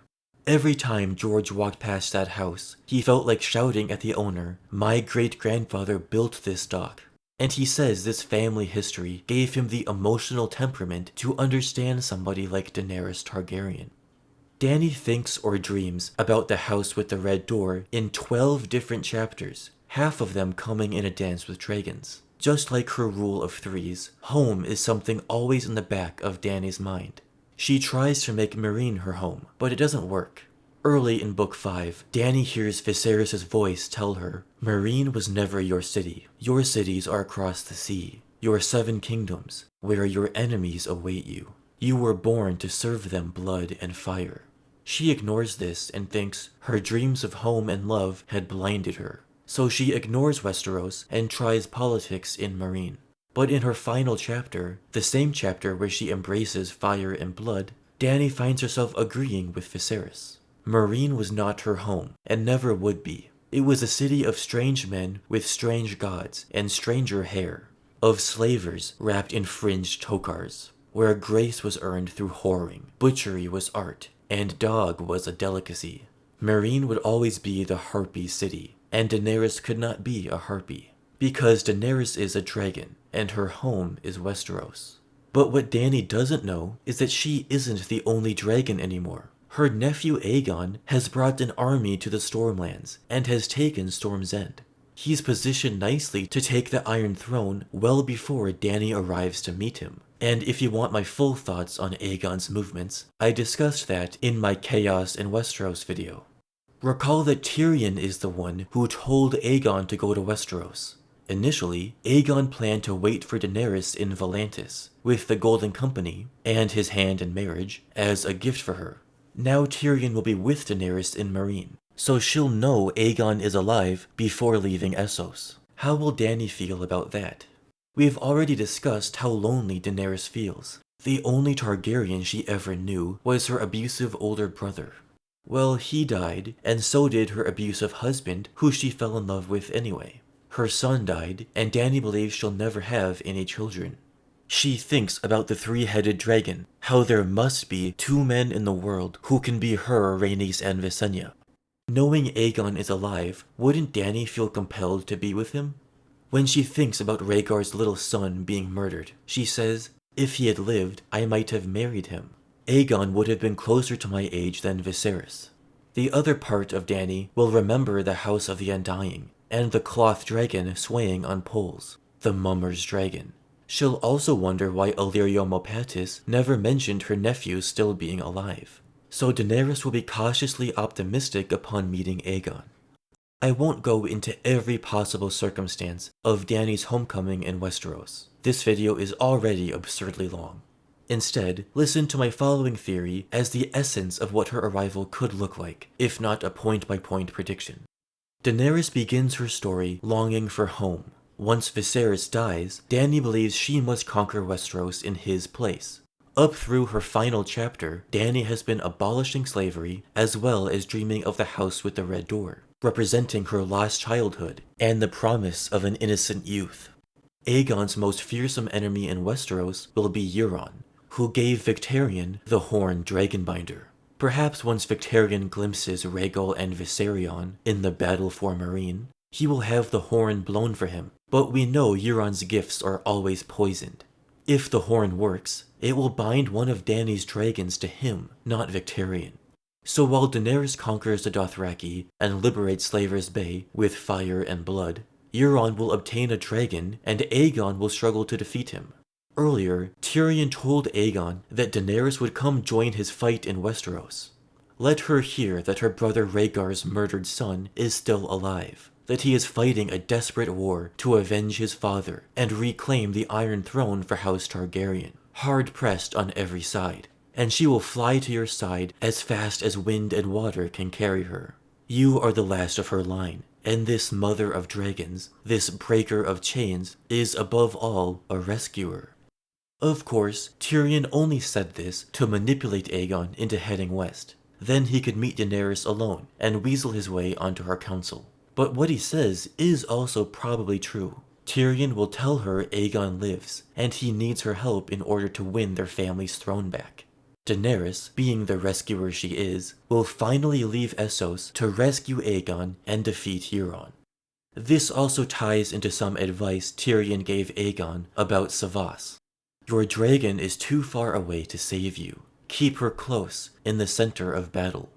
S1: Every time George walked past that house, he felt like shouting at the owner, "My great-grandfather built this dock." And he says this family history gave him the emotional temperament to understand somebody like Daenerys Targaryen. Dany thinks or dreams about the house with the red door in 12 different chapters, half of them coming in A Dance with Dragons. Just like her rule of 3s, home is something always in the back of Dany's mind. She tries to make Meereen her home, but it doesn't work. Early in Book 5, Dany hears Viserys' voice tell her, "Meereen was never your city. Your cities are across the sea, your 7 kingdoms, where your enemies await you. You were born to serve them blood and fire." She ignores this and thinks her dreams of home and love had blinded her. So she ignores Westeros and tries politics in Meereen. But in her final chapter, the same chapter where she embraces fire and blood, Dany finds herself agreeing with Viserys. Meereen was not her home, and never would be. It was a city of strange men with strange gods and stranger hair, of slavers wrapped in fringed tokars, where grace was earned through whoring, butchery was art, and dog was a delicacy. Meereen would always be the Harpy city, and Daenerys could not be a Harpy, because Daenerys is a dragon, and her home is Westeros. But what Dany doesn't know is that she isn't the only dragon anymore. Her nephew Aegon has brought an army to the Stormlands, and has taken Storm's End. He's positioned nicely to take the Iron Throne well before Dany arrives to meet him. And if you want my full thoughts on Aegon's movements, I discussed that in my Chaos in Westeros video. Recall that Tyrion is the one who told Aegon to go to Westeros. Initially, Aegon planned to wait for Daenerys in Volantis, with the Golden Company, and his hand in marriage, as a gift for her. Now Tyrion will be with Daenerys in Meereen, so she'll know Aegon is alive before leaving Essos. How will Dany feel about that? We've already discussed how lonely Daenerys feels. The only Targaryen she ever knew was her abusive older brother. Well, he died, and so did her abusive husband, who she fell in love with anyway. Her son died, and Dany believes she'll never have any children. She thinks about the 3-headed dragon, how there must be 2 men in the world who can be her Rhaenys and Visenya. Knowing Aegon is alive, wouldn't Dany feel compelled to be with him? When she thinks about Rhaegar's little son being murdered, she says, "If he had lived, I might have married him. Aegon would have been closer to my age than Viserys." The other part of Dany will remember the House of the Undying, and the cloth dragon swaying on poles, the Mummer's dragon. She'll also wonder why Illyrio Mopatis never mentioned her nephew still being alive. So Daenerys will be cautiously optimistic upon meeting Aegon. I won't go into every possible circumstance of Dany's homecoming in Westeros. This video is already absurdly long. Instead, listen to my following theory as the essence of what her arrival could look like, if not a point-by-point prediction. Daenerys begins her story longing for home. Once Viserys dies, Dany believes she must conquer Westeros in his place. Up through her final chapter, Dany has been abolishing slavery as well as dreaming of the house with the red door, representing her lost childhood and the promise of an innocent youth. Aegon's most fearsome enemy in Westeros will be Euron, who gave Victarion the horned dragonbinder. Perhaps once Victarion glimpses Rhaegar and Viserion in the battle for Meereen, he will have the horn blown for him, but we know Euron's gifts are always poisoned. If the horn works, it will bind one of Dany's dragons to him, not Victarion. So while Daenerys conquers the Dothraki and liberates Slaver's Bay with fire and blood, Euron will obtain a dragon and Aegon will struggle to defeat him. Earlier, Tyrion told Aegon that Daenerys would come join his fight in Westeros. Let her hear that her brother Rhaegar's murdered son is still alive, that he is fighting a desperate war to avenge his father and reclaim the Iron Throne for House Targaryen, hard-pressed on every side, and she will fly to your side as fast as wind and water can carry her. You are the last of her line, and this mother of dragons, this breaker of chains, is above all a rescuer. Of course, Tyrion only said this to manipulate Aegon into heading west. Then he could meet Daenerys alone and weasel his way onto her council. But what he says is also probably true. Tyrion will tell her Aegon lives, and he needs her help in order to win their family's throne back. Daenerys, being the rescuer she is, will finally leave Essos to rescue Aegon and defeat Euron. This also ties into some advice Tyrion gave Aegon about Savas. Your dragon is too far away to save you. Keep her close, in the center of battle.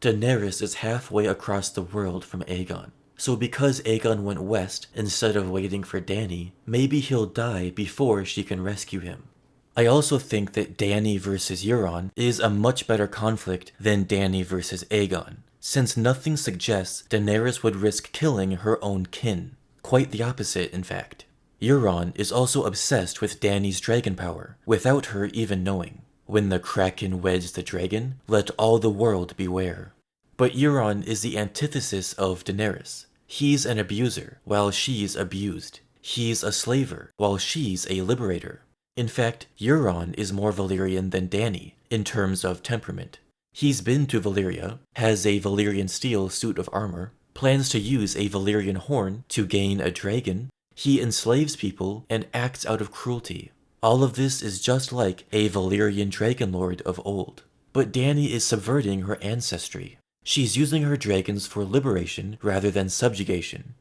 S1: Daenerys is halfway across the world from Aegon, so because Aegon went west instead of waiting for Dany, maybe he'll die before she can rescue him. I also think that Dany versus Euron is a much better conflict than Dany versus Aegon, since nothing suggests Daenerys would risk killing her own kin. Quite the opposite, in fact. Euron is also obsessed with Dany's dragon power, without her even knowing. When the Kraken weds the dragon, let all the world beware. But Euron is the antithesis of Daenerys. He's an abuser, while she's abused. He's a slaver, while she's a liberator. In fact, Euron is more Valyrian than Dany, in terms of temperament. He's been to Valyria, has a Valyrian steel suit of armor, plans to use a Valyrian horn to gain a dragon. He enslaves people and acts out of cruelty. All of this is just like a Valyrian dragonlord of old. But Dany is subverting her ancestry. She's using her dragons for liberation rather than subjugation.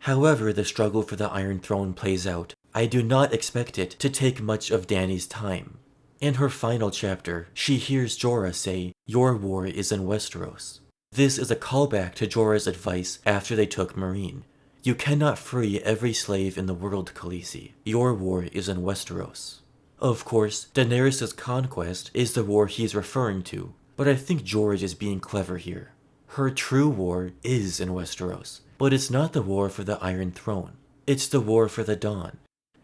S1: However the struggle for the Iron Throne plays out, I do not expect it to take much of Dany's time. In her final chapter, she hears Jorah say, "Your war is in Westeros." This is a callback to Jorah's advice after they took Meereen. You cannot free every slave in the world, Khaleesi. Your war is in Westeros. Of course, Daenerys' conquest is the war he's referring to, but I think George is being clever here. Her true war is in Westeros, but it's not the war for the Iron Throne. It's the war for the Dawn.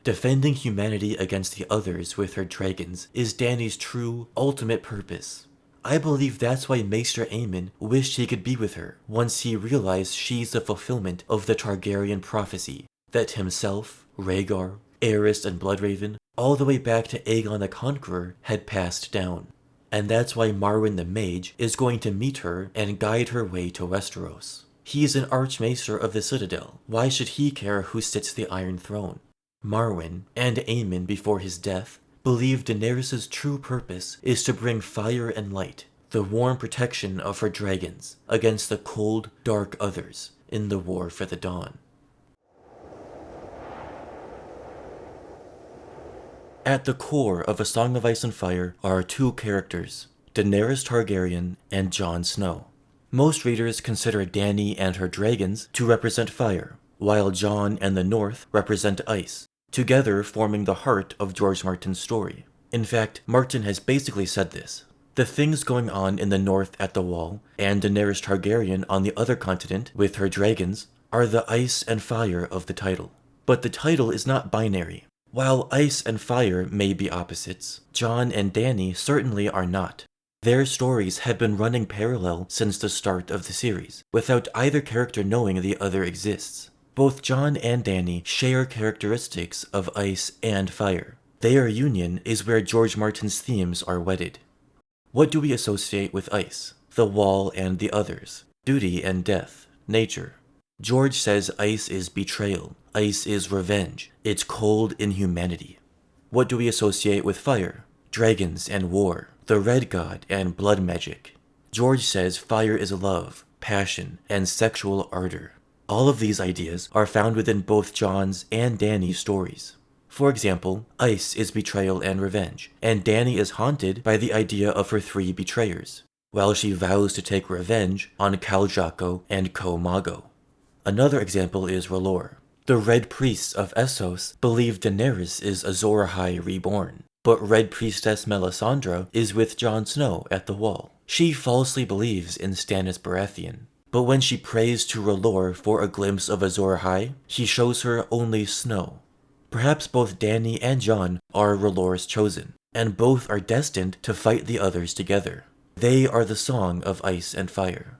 S1: Defending humanity against the others with her dragons is Dany's true, ultimate purpose. I believe that's why Maester Aemon wished he could be with her, once he realized she's the fulfillment of the Targaryen prophecy, that himself, Rhaegar, Aerys and Bloodraven, all the way back to Aegon the Conqueror, had passed down. And that's why Marwyn the Mage is going to meet her and guide her way to Westeros. He's an Archmaester of the Citadel. Why should he care who sits the Iron Throne? Marwyn, and Aemon before his death, believed Daenerys' true purpose is to bring fire and light, the warm protection of her dragons, against the cold, dark others in the war for the Dawn. At the core of A Song of Ice and Fire are two characters, Daenerys Targaryen and Jon Snow. Most readers consider Dany and her dragons to represent fire, while Jon and the North represent ice, together forming the heart of George Martin's story. In fact, Martin has basically said this. The things going on in the North at the Wall, and Daenerys Targaryen on the other continent with her dragons, are the ice and fire of the title. But the title is not binary. While ice and fire may be opposites, Jon and Dany certainly are not. Their stories have been running parallel since the start of the series, without either character knowing the other exists. Both Jon and Dany share characteristics of ice and fire. Their union is where George Martin's themes are wedded. What do we associate with ice? The wall and the others, duty and death, nature. George says ice is betrayal, ice is revenge, it's cold inhumanity. What do we associate with fire? Dragons and war, the red god and blood magic. George says fire is love, passion, and sexual ardor. All of these ideas are found within both Jon's and Dany's stories. For example, ice is betrayal and revenge, and Dany is haunted by the idea of her 3 betrayers, while she vows to take revenge on Jhaqo and Mago. Another example is R'hllor. The Red Priests of Essos believe Daenerys is Azor Ahai reborn, but Red Priestess Melisandre is with Jon Snow at the Wall. She falsely believes in Stannis Baratheon, but when she prays to R'hllor for a glimpse of Azor Ahai, he shows her only snow. Perhaps both Dany and Jon are R'hllor's chosen, and both are destined to fight the others together. They are the song of ice and fire.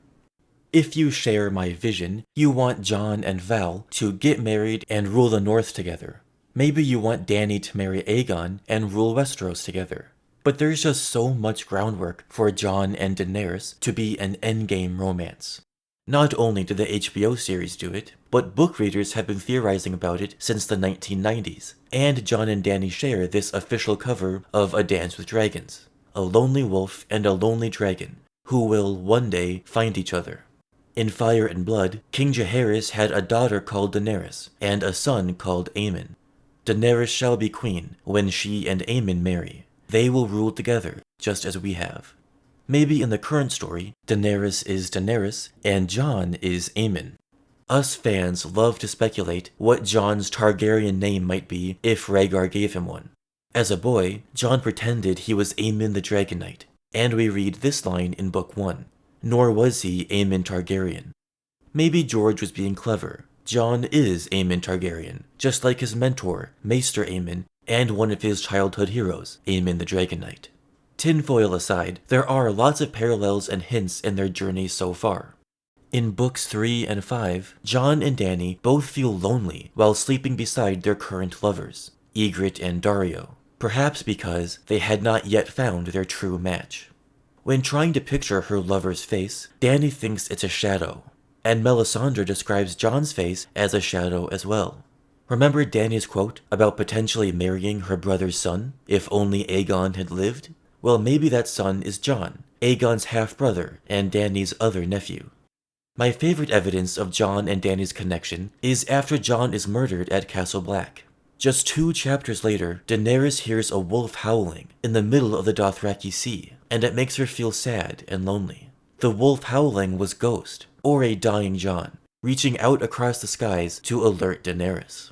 S1: If you share my vision, you want Jon and Val to get married and rule the North together. Maybe you want Dany to marry Aegon and rule Westeros together. But there's just so much groundwork for Jon and Daenerys to be an endgame romance. Not only did the HBO series do it, but book readers have been theorizing about it since the 1990s, and Jon and Dany share this official cover of A Dance with Dragons, a lonely wolf and a lonely dragon, who will one day find each other. In Fire and Blood, King Jaehaerys had a daughter called Daenerys, and a son called Aemon. Daenerys shall be queen when she and Aemon marry. They will rule together, just as we have. Maybe in the current story, Daenerys is Daenerys, and Jon is Aemon. Us fans love to speculate what Jon's Targaryen name might be if Rhaegar gave him one. As a boy, Jon pretended he was Aemon the Dragon Knight, and we read this line in Book 1. Nor was he Aemon Targaryen. Maybe George was being clever. Jon is Aemon Targaryen, just like his mentor, Maester Aemon, and one of his childhood heroes, Aemon the Dragon Knight. Tinfoil aside, there are lots of parallels and hints in their journey so far. In Books 3 and 5, Jon and Dany both feel lonely while sleeping beside their current lovers, Ygritte and Daario, perhaps because they had not yet found their true match. When trying to picture her lover's face, Dany thinks it's a shadow, and Melisandre describes Jon's face as a shadow as well. Remember Dany's quote about potentially marrying her brother's son, if only Aegon had lived? Well, maybe that son is Jon, Aegon's half-brother and Dany's other nephew. My favorite evidence of Jon and Dany's connection is after Jon is murdered at Castle Black. Just 2 chapters later, Daenerys hears a wolf howling in the middle of the Dothraki Sea, and it makes her feel sad and lonely. The wolf howling was Ghost, or a dying Jon, reaching out across the skies to alert Daenerys.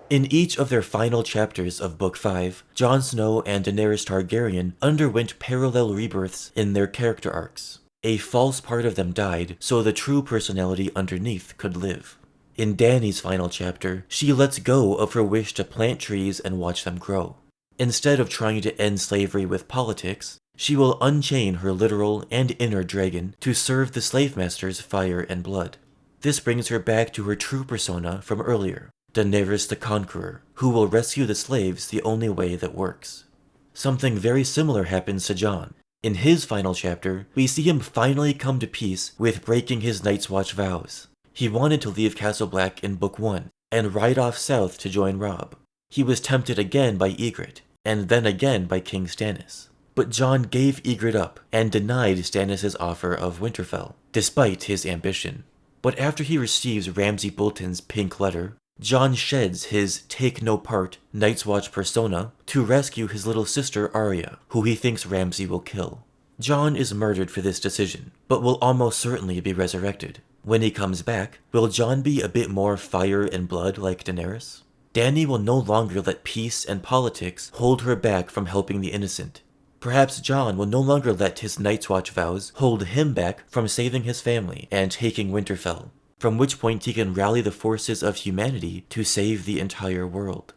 S1: In each of their final chapters of Book 5, Jon Snow and Daenerys Targaryen underwent parallel rebirths in their character arcs. A false part of them died so the true personality underneath could live. In Dany's final chapter, she lets go of her wish to plant trees and watch them grow. Instead of trying to end slavery with politics, she will unchain her literal and inner dragon to serve the slave masters Fire and Blood. This brings her back to her true persona from earlier, Daenerys the Conqueror, who will rescue the slaves the only way that works. Something very similar happens to Jon. In his final chapter, we see him finally come to peace with breaking his Night's Watch vows. He wanted to leave Castle Black in Book 1 and ride off south to join Robb. He was tempted again by Ygritte, and then again by King Stannis. But Jon gave Ygritte up and denied Stannis' offer of Winterfell, despite his ambition. But after he receives Ramsay Bolton's pink letter, Jon sheds his take-no-part Night's Watch persona to rescue his little sister Arya, who he thinks Ramsay will kill. Jon is murdered for this decision, but will almost certainly be resurrected. When he comes back, will Jon be a bit more fire and blood like Daenerys? Dany will no longer let peace and politics hold her back from helping the innocent. Perhaps Jon will no longer let his Night's Watch vows hold him back from saving his family and taking Winterfell, from which point he can rally the forces of humanity to save the entire world.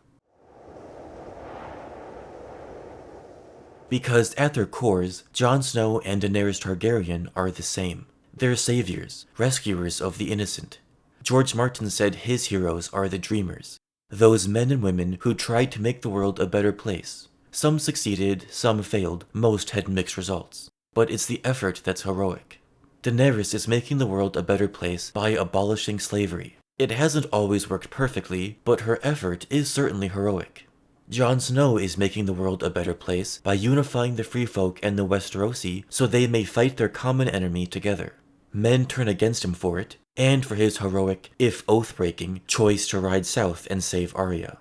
S1: Because at their cores, Jon Snow and Daenerys Targaryen are the same. They're saviors, rescuers of the innocent. George Martin said his heroes are the dreamers, those men and women who tried to make the world a better place. Some succeeded, some failed, most had mixed results. But it's the effort that's heroic. Daenerys is making the world a better place by abolishing slavery. It hasn't always worked perfectly, but her effort is certainly heroic. Jon Snow is making the world a better place by unifying the free folk and the Westerosi so they may fight their common enemy together. Men turn against him for it, and for his heroic, if oath-breaking, choice to ride south and save Arya.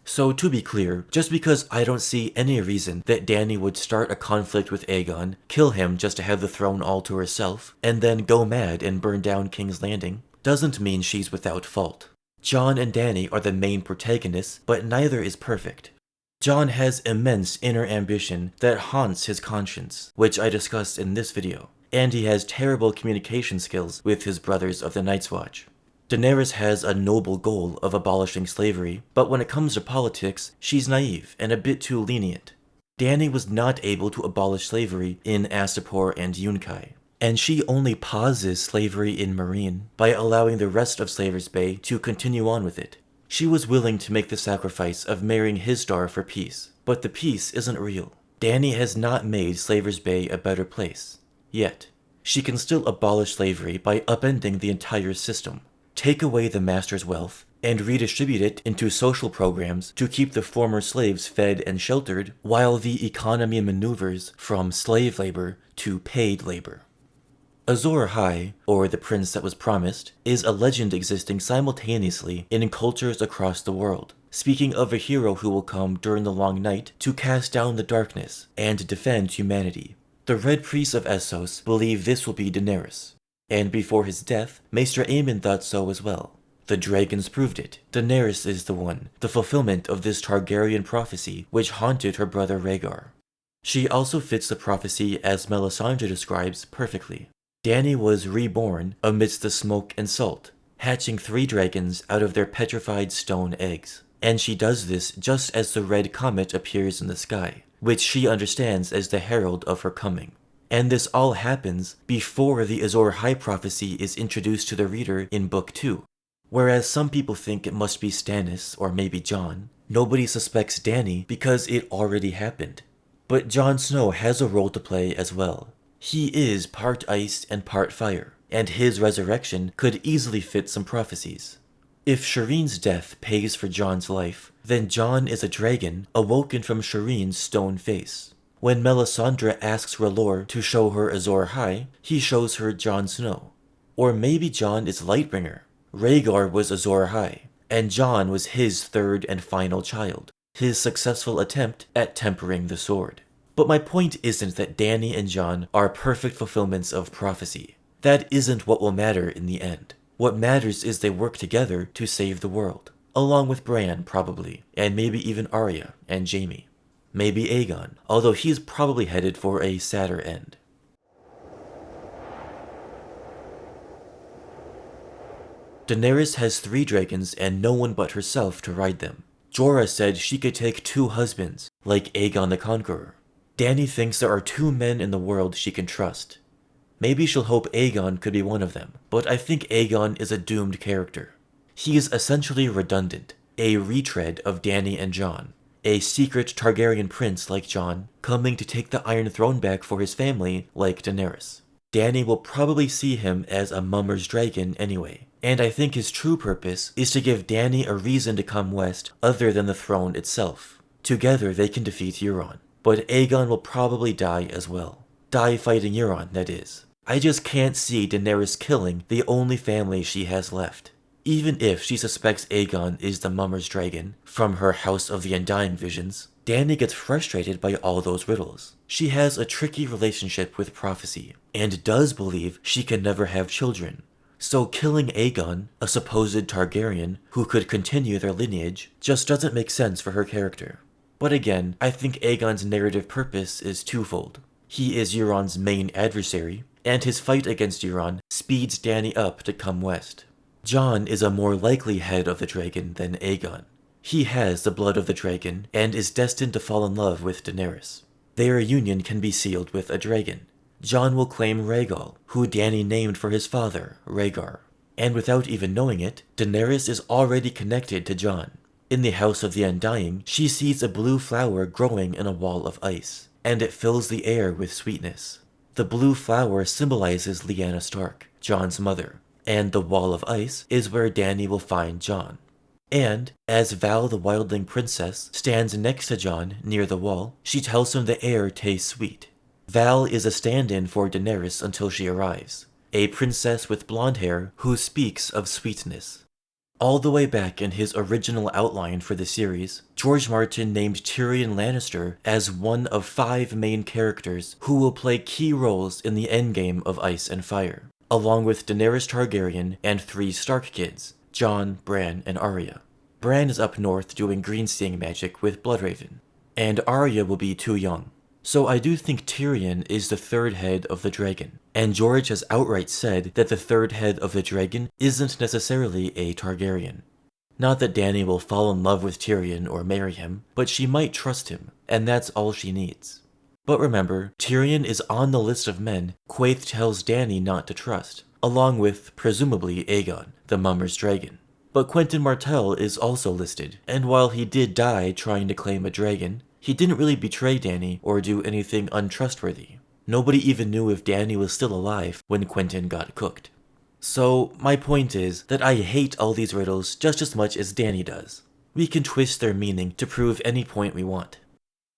S1: So to be clear, just because I don't see any reason that Dany would start a conflict with Aegon, kill him just to have the throne all to herself, and then go mad and burn down King's Landing, doesn't mean she's without fault. Jon and Dany are the main protagonists, but neither is perfect. Jon has immense inner ambition that haunts his conscience, which I discussed in this video, and he has terrible communication skills with his brothers of the Night's Watch. Daenerys has a noble goal of abolishing slavery, but when it comes to politics, she's naive and a bit too lenient. Dany was not able to abolish slavery in Astapor and Yunkai, and she only pauses slavery in Meereen by allowing the rest of Slaver's Bay to continue on with it. She was willing to make the sacrifice of marrying his daughter for peace, but the peace isn't real. Dany has not made Slaver's Bay a better place. Yet. She can still abolish slavery by upending the entire system. Take away the master's wealth, and redistribute it into social programs to keep the former slaves fed and sheltered, while the economy maneuvers from slave labor to paid labor. Azor Ahai, or the Prince that was promised, is a legend existing simultaneously in cultures across the world, speaking of a hero who will come during the long night to cast down the darkness and defend humanity. The Red Priests of Essos believe this will be Daenerys, and before his death, Maester Aemon thought so as well. The dragons proved it. Daenerys is the one, the fulfillment of this Targaryen prophecy which haunted her brother Rhaegar. She also fits the prophecy as Melisandre describes perfectly. Dany was reborn amidst the smoke and salt, hatching 3 dragons out of their petrified stone eggs. And she does this just as the red comet appears in the sky, which she understands as the herald of her coming. And this all happens before the Azor Ahai prophecy is introduced to the reader in Book 2. Whereas some people think it must be Stannis or maybe Jon, nobody suspects Dany because it already happened. But Jon Snow has a role to play as well. He is part ice and part fire, and his resurrection could easily fit some prophecies. If Shireen's death pays for Jon's life, then Jon is a dragon awoken from Shireen's stone face. When Melisandre asks R'hllor to show her Azor Ahai, he shows her Jon Snow. Or maybe Jon is Lightbringer. Rhaegar was Azor Ahai, and Jon was his 3rd and final child, his successful attempt at tempering the sword. But my point isn't that Dany and Jon are perfect fulfillments of prophecy. That isn't what will matter in the end. What matters is they work together to save the world, along with Bran probably, and maybe even Arya and Jaime. Maybe Aegon, although he's probably headed for a sadder end. Daenerys has 3 dragons and no one but herself to ride them. Jorah said she could take 2 husbands, like Aegon the Conqueror. Dany thinks there are 2 men in the world she can trust. Maybe she'll hope Aegon could be one of them, but I think Aegon is a doomed character. He is essentially redundant, a retread of Dany and Jon. A secret Targaryen prince like Jon, coming to take the Iron Throne back for his family like Daenerys. Dany will probably see him as a mummer's dragon anyway, and I think his true purpose is to give Dany a reason to come west other than the throne itself. Together they can defeat Euron, but Aegon will probably die as well. Die fighting Euron, that is. I just can't see Daenerys killing the only family she has left. Even if she suspects Aegon is the mummer's dragon from her House of the Undying visions, Dany gets frustrated by all those riddles. She has a tricky relationship with prophecy, and does believe she can never have children. So killing Aegon, a supposed Targaryen who could continue their lineage, just doesn't make sense for her character. But again, I think Aegon's narrative purpose is twofold. He is Euron's main adversary, and his fight against Euron speeds Dany up to come west. Jon is a more likely head of the dragon than Aegon. He has the blood of the dragon, and is destined to fall in love with Daenerys. Their union can be sealed with a dragon. Jon will claim Rhaegal, who Dany named for his father, Rhaegar. And without even knowing it, Daenerys is already connected to Jon. In the House of the Undying, she sees a blue flower growing in a wall of ice, and it fills the air with sweetness. The blue flower symbolizes Lyanna Stark, Jon's mother, and the wall of ice is where Dany will find Jon. And, as Val the Wildling Princess stands next to Jon near the wall, she tells him the air tastes sweet. Val is a stand-in for Daenerys until she arrives, a princess with blonde hair who speaks of sweetness. All the way back in his original outline for the series, George Martin named Tyrion Lannister as one of 5 main characters who will play key roles in the endgame of Ice and Fire, along with Daenerys Targaryen and 3 Stark kids, Jon, Bran, and Arya. Bran is up north doing green-seeing magic with Bloodraven, and Arya will be too young. So I do think Tyrion is the 3rd head of the dragon, and George has outright said that the 3rd head of the dragon isn't necessarily a Targaryen. Not that Dany will fall in love with Tyrion or marry him, but she might trust him, and that's all she needs. But remember, Tyrion is on the list of men Quaithe tells Dany not to trust, along with, presumably, Aegon, the Mummer's dragon. But Quentyn Martell is also listed, and while he did die trying to claim a dragon, he didn't really betray Dany or do anything untrustworthy. Nobody even knew if Dany was still alive when Quentyn got cooked. So, my point is that I hate all these riddles just as much as Dany does. We can twist their meaning to prove any point we want.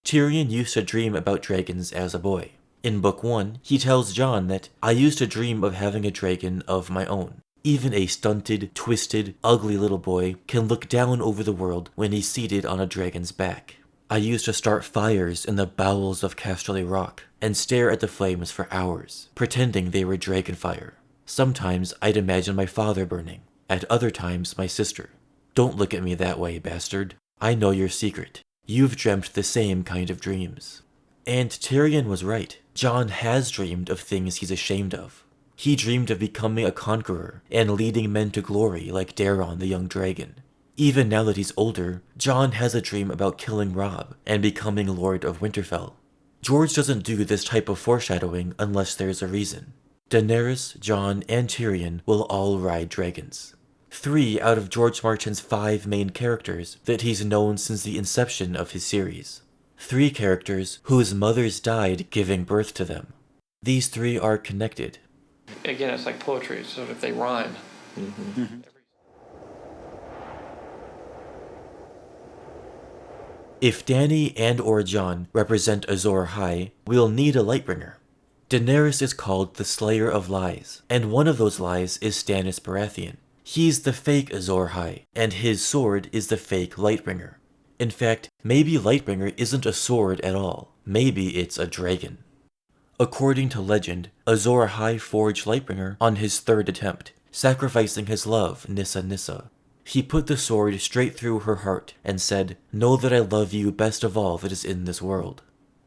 S1: Tyrion used to dream about dragons as a boy. In Book 1, he tells Jon that, "I used to dream of having a dragon of my own." Even a stunted, twisted, ugly little boy can look down over the world when he's seated on a dragon's back. I used to start fires in the bowels of Casterly Rock and stare at the flames for hours, pretending they were dragon fire. Sometimes I'd imagine my father burning, at other times my sister. Don't look at me that way, bastard. I know your secret. You've dreamt the same kind of dreams. And Tyrion was right. Jon has dreamed of things he's ashamed of. He dreamed of becoming a conqueror and leading men to glory like Daeron the young dragon. Even now that he's older, Jon has a dream about killing Robb and becoming Lord of Winterfell. George doesn't do this type of foreshadowing unless there's a reason. Daenerys, Jon, and Tyrion will all ride dragons. 3 out of George Martin's 5 main characters that he's known since the inception of his series. 3 characters whose mothers died giving birth to them. These 3 are connected.
S3: Again, it's like poetry, so if they rhyme.
S1: If Dany and or Jon represent Azor Ahai, we'll need a Lightbringer. Daenerys is called the Slayer of Lies, and one of those lies is Stannis Baratheon. He's the fake Azor Ahai, and his sword is the fake Lightbringer. In fact, maybe Lightbringer isn't a sword at all. Maybe it's a dragon. According to legend, Azor Ahai forged Lightbringer on his 3rd attempt, sacrificing his love, Nissa Nissa. He put the sword straight through her heart and said, "Know that I love you best of all that is in this world."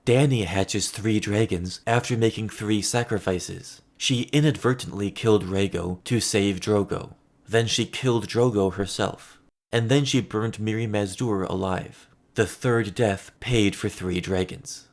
S1: Dany hatches 3 dragons after making 3 sacrifices. She inadvertently killed Rhaego to save Drogo. Then she killed Drogo herself. And then she burned Mirri Maz Duur alive. The 3rd death paid for 3 dragons.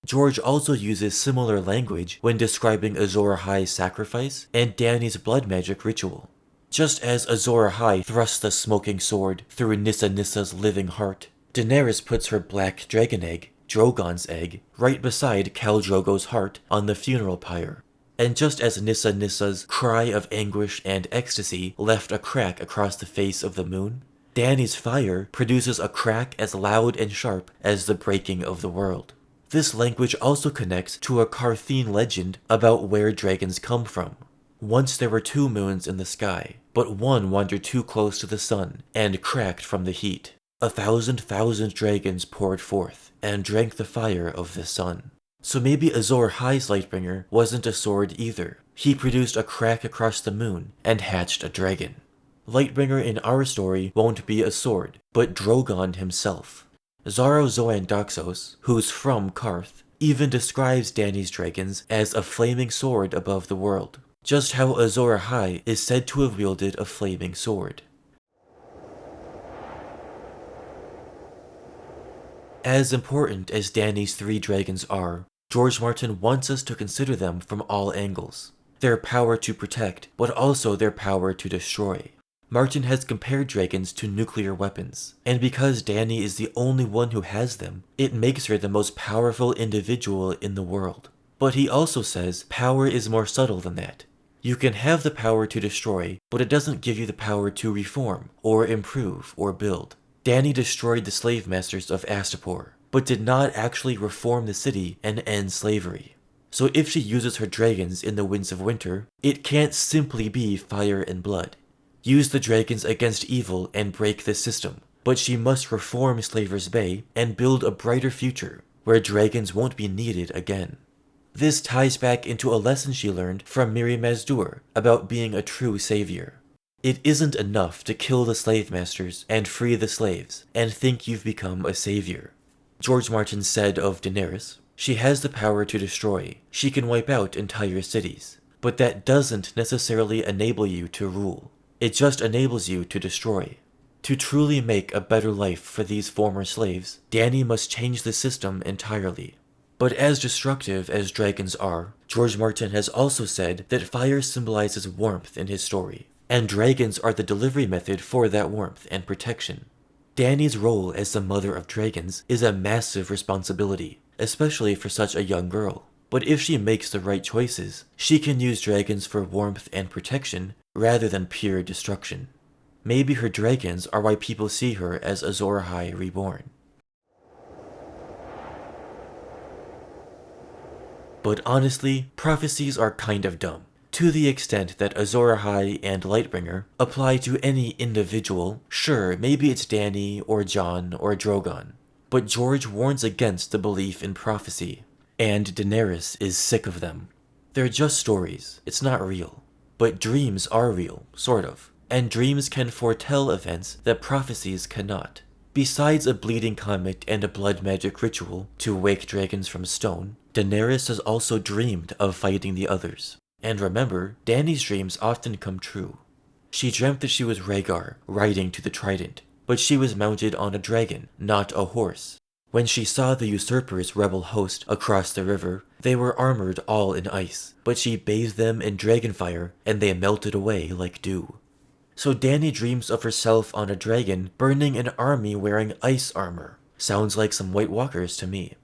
S1: George also uses similar language when describing Azor Ahai's sacrifice and Dany's blood magic ritual. Just as Azor Ahai thrusts the smoking sword through Nissa Nissa's living heart, Daenerys puts her black dragon egg, Drogon's egg, right beside Khal Drogo's heart on the funeral pyre. And just as Nissa Nissa's cry of anguish and ecstasy left a crack across the face of the moon, Dany's fire produces a crack as loud and sharp as the breaking of the world. This language also connects to a Qartheen legend about where dragons come from. Once there were 2 moons in the sky, but one wandered too close to the sun and cracked from the heat. 1,000 dragons poured forth and drank the fire of the sun. So maybe Azor Ahai's Lightbringer wasn't a sword either. He produced a crack across the moon and hatched a dragon. Lightbringer in our story won't be a sword, but Drogon himself. Xaro Xhoan Daxos, who's from Qarth, even describes Dany's dragons as a flaming sword above the world. Just how Azor Ahai is said to have wielded a flaming sword. As important as Dany's 3 dragons are, George Martin wants us to consider them from all angles. their power to protect, but also their power to destroy. Martin has compared dragons to nuclear weapons, and because Dany is the only one who has them, it makes her the most powerful individual in the world. But he also says power is more subtle than that. You can have the power to destroy, but it doesn't give you the power to reform, or improve, or build. Dany destroyed the slave masters of Astapor, but did not actually reform the city and end slavery. So if she uses her dragons in the Winds of Winter, it can't simply be fire and blood. Use the dragons against evil and break the system, but she must reform Slaver's Bay and build a brighter future where dragons won't be needed again. This ties back into a lesson she learned from Mirri Maz Duur about being a true savior. It isn't enough to kill the slave masters and free the slaves and think you've become a savior. George Martin said of Daenerys, she has the power to destroy, she can wipe out entire cities, but that doesn't necessarily enable you to rule. It just enables you to destroy. To truly make a better life for these former slaves, Dany must change the system entirely. But as destructive as dragons are, George Martin has also said that fire symbolizes warmth in his story, and dragons are the delivery method for that warmth and protection. Dany's role as the mother of dragons is a massive responsibility, especially for such a young girl. But if she makes the right choices, she can use dragons for warmth and protection rather than pure destruction. Maybe her dragons are why people see her as Azor Ahai reborn. But honestly, prophecies are kind of dumb, to the extent that Azor Ahai and Lightbringer apply to any individual. Sure, maybe it's Dany or Jon or Drogon, but George warns against the belief in prophecy, and Daenerys is sick of them. They're just stories, it's not real. But dreams are real, sort of, and dreams can foretell events that prophecies cannot. Besides a bleeding comet and a blood magic ritual to wake dragons from stone, Daenerys has also dreamed of fighting the others. And remember, Dany's dreams often come true. She dreamt that she was Rhaegar, riding to the trident, but she was mounted on a dragon, not a horse. When she saw the usurper's rebel host across the river, they were armored all in ice, but she bathed them in dragonfire and they melted away like dew. So Dany dreams of herself on a dragon burning an army wearing ice armor. Sounds like some White Walkers to me.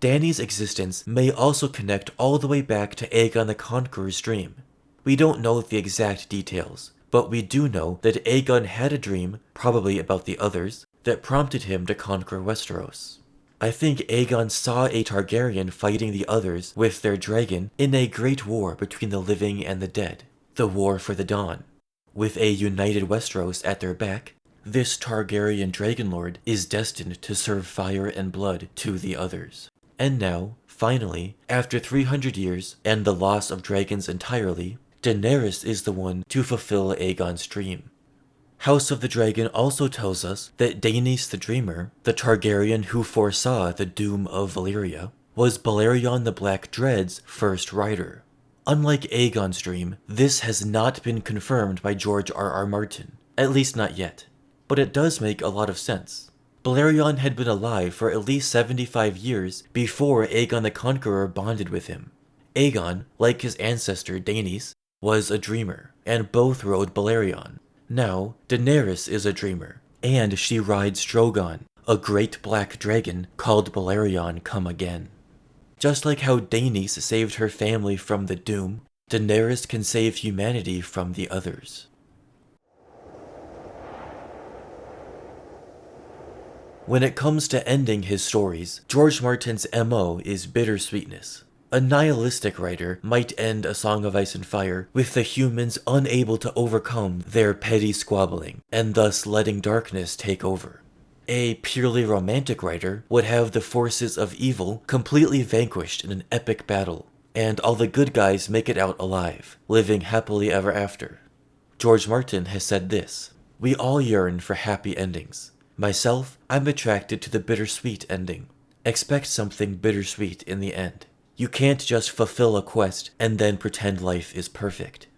S1: Dany's existence may also connect all the way back to Aegon the Conqueror's dream. We don't know the exact details, but we do know that Aegon had a dream, probably about the others, that prompted him to conquer Westeros. I think Aegon saw a Targaryen fighting the others with their dragon in a great war between the living and the dead, the War for the Dawn. With a united Westeros at their back, this Targaryen Dragonlord is destined to serve fire and blood to the others. And now, finally, after 300 years and the loss of dragons entirely, Daenerys is the one to fulfill Aegon's dream. House of the Dragon also tells us that Daenys the Dreamer, the Targaryen who foresaw the doom of Valyria, was Balerion the Black Dread's first rider. Unlike Aegon's dream, this has not been confirmed by George R.R. Martin, at least not yet. But it does make a lot of sense. Balerion had been alive for at least 75 years before Aegon the Conqueror bonded with him. Aegon, like his ancestor Daenys, was a dreamer, and both rode Balerion. Now, Daenerys is a dreamer, and she rides Drogon, a great black dragon called Balerion Come Again. Just like how Daenys saved her family from the doom, Daenerys can save humanity from the others. When it comes to ending his stories, George Martin's MO is bittersweetness. A nihilistic writer might end A Song of Ice and Fire with the humans unable to overcome their petty squabbling, and thus letting darkness take over. A purely romantic writer would have the forces of evil completely vanquished in an epic battle, and all the good guys make it out alive, living happily ever after. George Martin has said this: "We all yearn for happy endings. Myself, I'm attracted to the bittersweet ending. Expect something bittersweet in the end. You can't just fulfill a quest and then pretend life is perfect."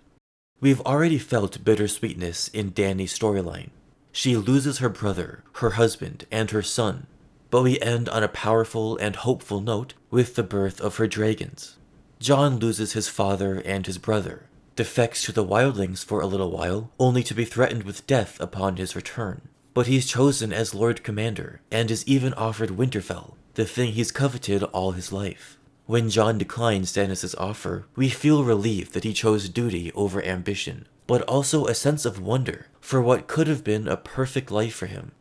S1: We've already felt bittersweetness in Dany's storyline. She loses her brother, her husband, and her son, but we end on a powerful and hopeful note with the birth of her dragons. Jon loses his father and his brother, defects to the wildlings for a little while, only to be threatened with death upon his return. But he's chosen as Lord Commander, and is even offered Winterfell, the thing he's coveted all his life. When Jon declines Stannis' offer, we feel relieved that he chose duty over ambition, but also a sense of wonder for what could have been a perfect life for him.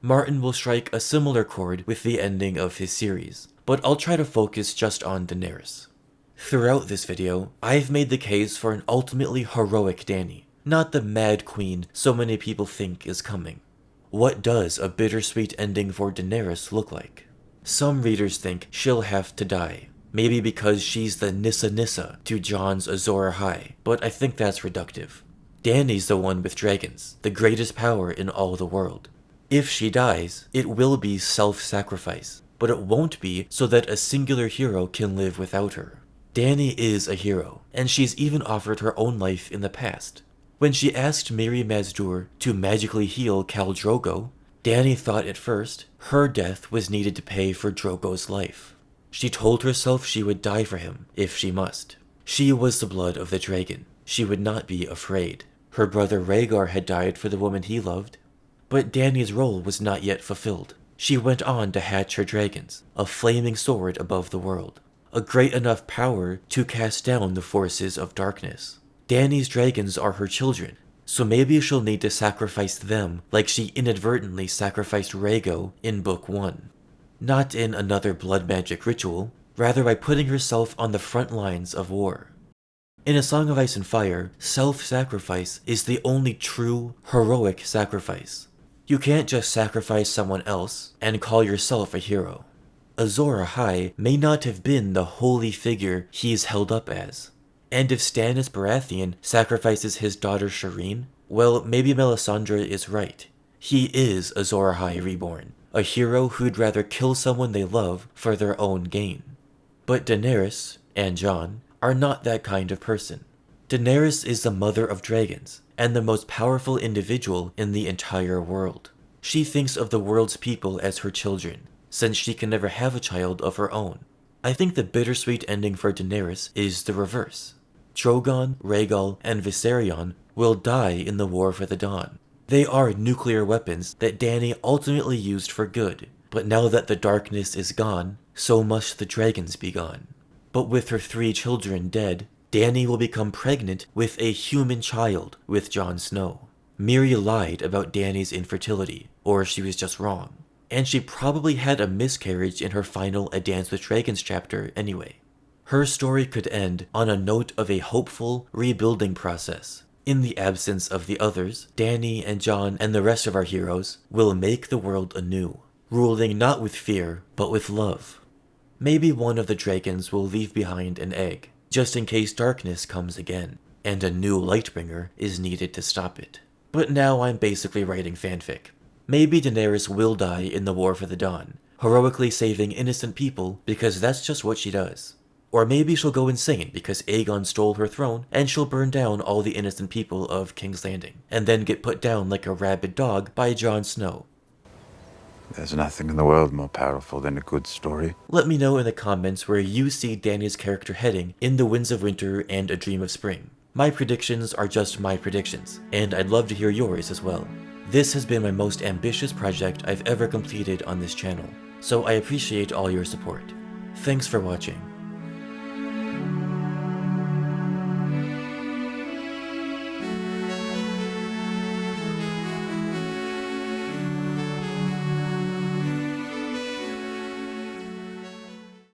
S1: Martin will strike a similar chord with the ending of his series, but I'll try to focus just on Daenerys. Throughout this video, I've made the case for an ultimately heroic Dany, not the mad queen so many people think is coming. What does a bittersweet ending for Daenerys look like? Some readers think she'll have to die, maybe because she's the Nissa Nissa to Jon's Azor Ahai, but I think that's reductive. Dany's the one with dragons, the greatest power in all the world. If she dies, it will be self-sacrifice, but it won't be so that a singular hero can live without her. Dany is a hero, and she's even offered her own life in the past. When she asked Mirri Maz Duur to magically heal Khal Drogo, Dany thought at first her death was needed to pay for Drogo's life. She told herself she would die for him if she must. She was the blood of the dragon. She would not be afraid. Her brother Rhaegar had died for the woman he loved. But Dany's role was not yet fulfilled. She went on to hatch her dragons, a flaming sword above the world, a great enough power to cast down the forces of darkness. Dany's dragons are her children, so maybe she'll need to sacrifice them like she inadvertently sacrificed Rhaego in Book 1. Not in another blood magic ritual, rather by putting herself on the front lines of war. In A Song of Ice and Fire, self-sacrifice is the only true, heroic sacrifice. You can't just sacrifice someone else and call yourself a hero. Azor Ahai may not have been the holy figure he is held up as. And if Stannis Baratheon sacrifices his daughter Shireen, well, maybe Melisandre is right. He is Azor Ahai reborn, a hero who'd rather kill someone they love for their own gain. But Daenerys, and Jon, are not that kind of person. Daenerys is the mother of dragons, and the most powerful individual in the entire world. She thinks of the world's people as her children, since she can never have a child of her own. I think the bittersweet ending for Daenerys is the reverse. Drogon, Rhaegal, and Viserion will die in the War for the Dawn. They are nuclear weapons that Dany ultimately used for good, but now that the darkness is gone, so must the dragons be gone. But with her 3 children dead, Dany will become pregnant with a human child with Jon Snow. Mirri lied about Dany's infertility, or she was just wrong. And she probably had a miscarriage in her final A Dance with Dragons chapter anyway. Her story could end on a note of a hopeful, rebuilding process. In the absence of the others, Dany and Jon and the rest of our heroes will make the world anew, ruling not with fear, but with love. Maybe one of the dragons will leave behind an egg, just in case darkness comes again, and a new Lightbringer is needed to stop it. But now I'm basically writing fanfic. Maybe Daenerys will die in the War for the Dawn, heroically saving innocent people because that's just what she does. Or maybe she'll go insane because Aegon stole her throne and she'll burn down all the innocent people of King's Landing, and then get put down like a rabid dog by Jon Snow.
S4: There's nothing in the world more powerful than a good story.
S1: Let me know in the comments where you see Dany's character heading in The Winds of Winter and A Dream of Spring. My predictions are just my predictions, and I'd love to hear yours as well. This has been my most ambitious project I've ever completed on this channel, so I appreciate all your support. Thanks for watching.